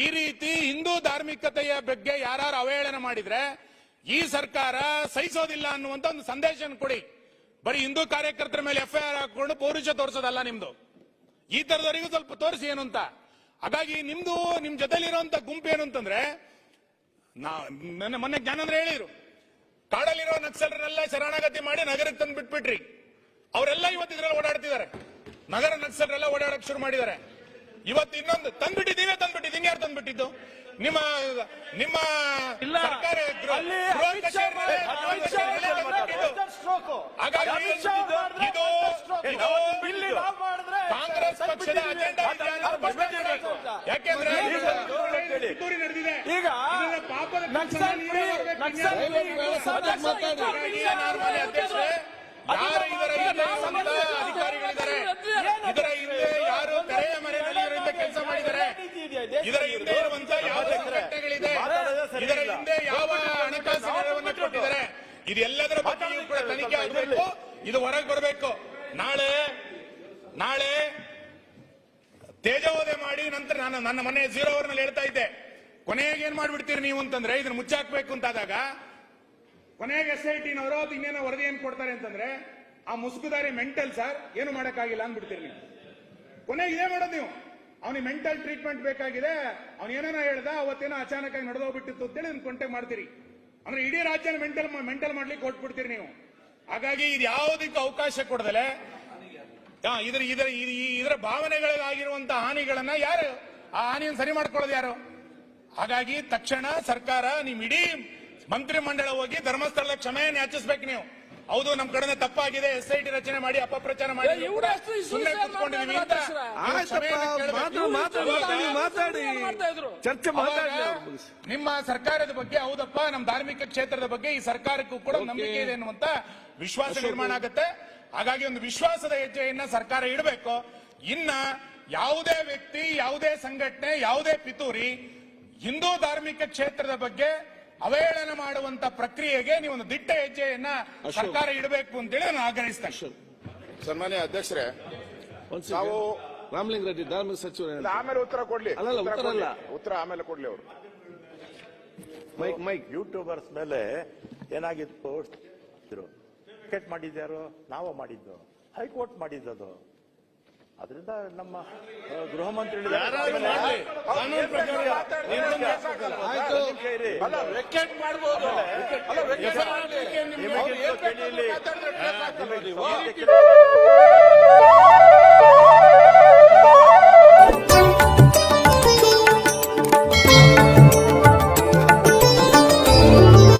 ಈ ರೀತಿ ಹಿಂದೂ ಧಾರ್ಮಿಕತೆಯ ಬಗ್ಗೆ ಯಾರು ಅವಹೇಳನ ಮಾಡಿದ್ರೆ ಈ ಸರ್ಕಾರ ಸಹಿಸೋದಿಲ್ಲ ಅನ್ನುವಂತ ಒಂದು ಸಂದೇಶ ಕೊಡಿ. ಬರೀ ಹಿಂದೂ ಕಾರ್ಯಕರ್ತರ ಮೇಲೆ FIR ಹಾಕೊಂಡು ಪೌರುಷ ತೋರಿಸೋದಲ್ಲ ನಿಮ್ದು. ಈ ತರದವರಿಗೂ ಸ್ವಲ್ಪ ತೋರಿಸಿ ಏನು ಅಂತ. ಹಾಗಾಗಿ ನಿಮ್ ಜೊತೆಲಿರುವಂತ ಗುಂಪು ಏನು ಅಂತಂದ್ರೆ, ಮೊನ್ನೆ ಜ್ಞಾನೇಂದ್ರ ಹೇಳಿದ್ರು, ಕಾಡಲ್ಲಿರೋ ನಕ್ಸಲರೆಲ್ಲ ಶರಣಾಗತಿ ಮಾಡಿ ನಗರಕ್ಕೆ ತಂದು ಬಿಟ್ಬಿಟ್ರಿ. ಅವರೆಲ್ಲ ಇವತ್ತು ಇದ್ರಲ್ಲಿ ಓಡಾಡ್ತಿದ್ದಾರೆ. ನಗರ ನಕ್ಸಲರೆಲ್ಲ ಓಡಾಡಕ್ ಶುರು ಮಾಡಿದ್ದಾರೆ. ಇವತ್ತು ಇನ್ನೊಂದು ತಂದ್ಬಿಟ್ಟಿದ್ದು, ಯಾರು ತಂದ್ಬಿಟ್ಟಿದ್ದು? ನಿಮ್ಮ ಸರ್ಕಾರ ಕಾಂಗ್ರೆಸ್ ಪಕ್ಷದ ಅಜೆಂಡಾ. ಯಾಕೆಂದ್ರೆ ಈಗ ಅಧಿಕಾರಿಗಳಿದ್ದಾರೆ. ಇದರ ಇದೆಲ್ಲದರ ಬಗ್ಗೆಯೂ ಕೂಡ ತನಿಖೆ ಆಗಬೇಕು, ಇದು ಹೊರಗೆ ಬರಬೇಕು. ನಾಳೆ ತೇಜೋವಧೆ ಮಾಡಿ ನಂತರ ನಾನು ನನ್ನ ಮನೆ 0 ಅವರ್ನಲ್ಲಿ ಹೇಳ್ತಾ ಇದ್ದೆ, ಕೊನೆಗೆ ಏನ್ ಮಾಡ್ಬಿಡ್ತೀರಿ ನೀವು ಅಂತಂದ್ರೆ ಇದನ್ನ ಮುಚ್ಚಾಕ್ಬೇಕು ಅಂತಾದಾಗ ಕೊನೆಗೆ SIT-ನವರು ಅದು ಇನ್ನೇನೋ ವರದಿ ಏನ್ ಕೊಡ್ತಾರೆ ಅಂತಂದ್ರೆ ಆ ಮುಸುಕುದಾರಿ ಮೆಂಟಲ್ ಸರ್ ಏನು ಮಾಡಕ್ಕಾಗಿಲ್ಲ ಅಂದ್ಬಿಡ್ತೀರಿ ನೀವು. ಕೊನೆಗೆ ಇದೇ ಮಾಡೋದು ನೀವು, ಅವನಿಗೆ ಮೆಂಟಲ್ ಟ್ರೀಟ್ಮೆಂಟ್ ಬೇಕಾಗಿದೆ, ಅವನ್ ಏನೇನೋ ಹೇಳ್ದ ಅವತ್ತೇನೋ ಅಚಾನಕ್ ಆಗಿ ನಡೆದೋಗ್ಬಿಟ್ಟಿತ್ತು ಅಂತೇಳಿ ಅದನ್ನ ಕೊಂಟೆ ಮಾಡ್ತೀರಿ. ಅಂದ್ರೆ ಇಡೀ ರಾಜ್ಯನ ಮೆಂಟಲ್ ಮಾಡ್ಲಿಕ್ಕೆ ಕೊಟ್ಬಿಡ್ತೀರಿ ನೀವು. ಹಾಗಾಗಿ ಇದು ಯಾವುದಕ್ಕೂ ಅವಕಾಶ ಕೊಡದಲೆ ಇದರ ಭಾವನೆಗಳಿಗಾಗಿರುವಂತಹ ಹಾನಿಗಳನ್ನ ಯಾರು ಆ ಹಾನಿಯನ್ನು ಸರಿ ಮಾಡ್ಕೊಳ್ಳೋದು ಯಾರು? ಹಾಗಾಗಿ ತಕ್ಷಣ ಸರ್ಕಾರ ನಿಮ್ ಇಡೀ ಮಂತ್ರಿ ಮಂಡಳ ಹೋಗಿ ಧರ್ಮಸ್ಥಳದ ಕ್ಷಮೆಯನ್ನು ಯಾಚಿಸ್ಬೇಕು ನೀವು. ಹೌದು ನಮ್ ಕಡೆ ತಪ್ಪಾಗಿದೆ, SIT ರಚನೆ ಮಾಡಿ ಅಪಪ್ರಚಾರ ಮಾಡಿ ಸುಮ್ಮನೆ ಕೂತ್ಕೊಂಡಿದೀವಿ ಅಂತ ನಿಮ್ಮ ಸರ್ಕಾರದ ಬಗ್ಗೆ, ಹೌದಪ್ಪ ನಮ್ಮ ಧಾರ್ಮಿಕ ಕ್ಷೇತ್ರದ ಬಗ್ಗೆ ಈ ಸರ್ಕಾರಕ್ಕೂ ಕೂಡ ನಂಬಿಕೆ ಇದೆ ಎನ್ನುವಂತ ವಿಶ್ವಾಸ ನಿರ್ಮಾಣ ಆಗುತ್ತೆ. ಹಾಗಾಗಿ ಒಂದು ವಿಶ್ವಾಸದ ಹೆಜ್ಜೆಯನ್ನ ಸರ್ಕಾರ ಇಡಬೇಕು. ಇನ್ನ ಯಾವುದೇ ವ್ಯಕ್ತಿ, ಯಾವುದೇ ಸಂಘಟನೆ, ಯಾವುದೇ ಪಿತೂರಿ ಹಿಂದೂ ಧಾರ್ಮಿಕ ಕ್ಷೇತ್ರದ ಬಗ್ಗೆ ಅವಹೇಳನ ಮಾಡುವಂತ ಪ್ರಕ್ರಿಯೆಗೆ ನೀವು ಒಂದು ದಿಟ್ಟ ಹೆಜ್ಜೆಯನ್ನ ಸರ್ಕಾರ ಇಡಬೇಕು ಅಂತೇಳಿ ನಾನು ಆಗ್ರಹಿಸ್ತೇನೆ. ಸನ್ಮಾನ್ಯ ಅಧ್ಯಕ್ಷರೇ, ನಾವು ರಾಮಲಿಂಗ ರೆಡ್ಡಿ ಧಾರ್ಮಿಕ ಸಚಿವರು ಆಮೇಲೆ ಉತ್ತರ ಕೊಡ್ಲಿ, ಉತ್ತರ ಆಮೇಲೆ ಕೊಡ್ಲಿ ಅವರು. ಮೈಕ್ ಯೂಟ್ಯೂಬರ್ಸ್ ಮೇಲೆ ಏನಾಗಿತ್ತು, ಟಿಕೆಟ್ ಮಾಡಿದ್ಯಾರು? ನಾವು ಮಾಡಿದ್ದು, ಹೈಕೋರ್ಟ್ ಮಾಡಿದ್ದದು. ಅದರಿಂದ ನಮ್ಮ ಗೃಹ ಮಂತ್ರಿ ಮಾಡ್ಬೋದು.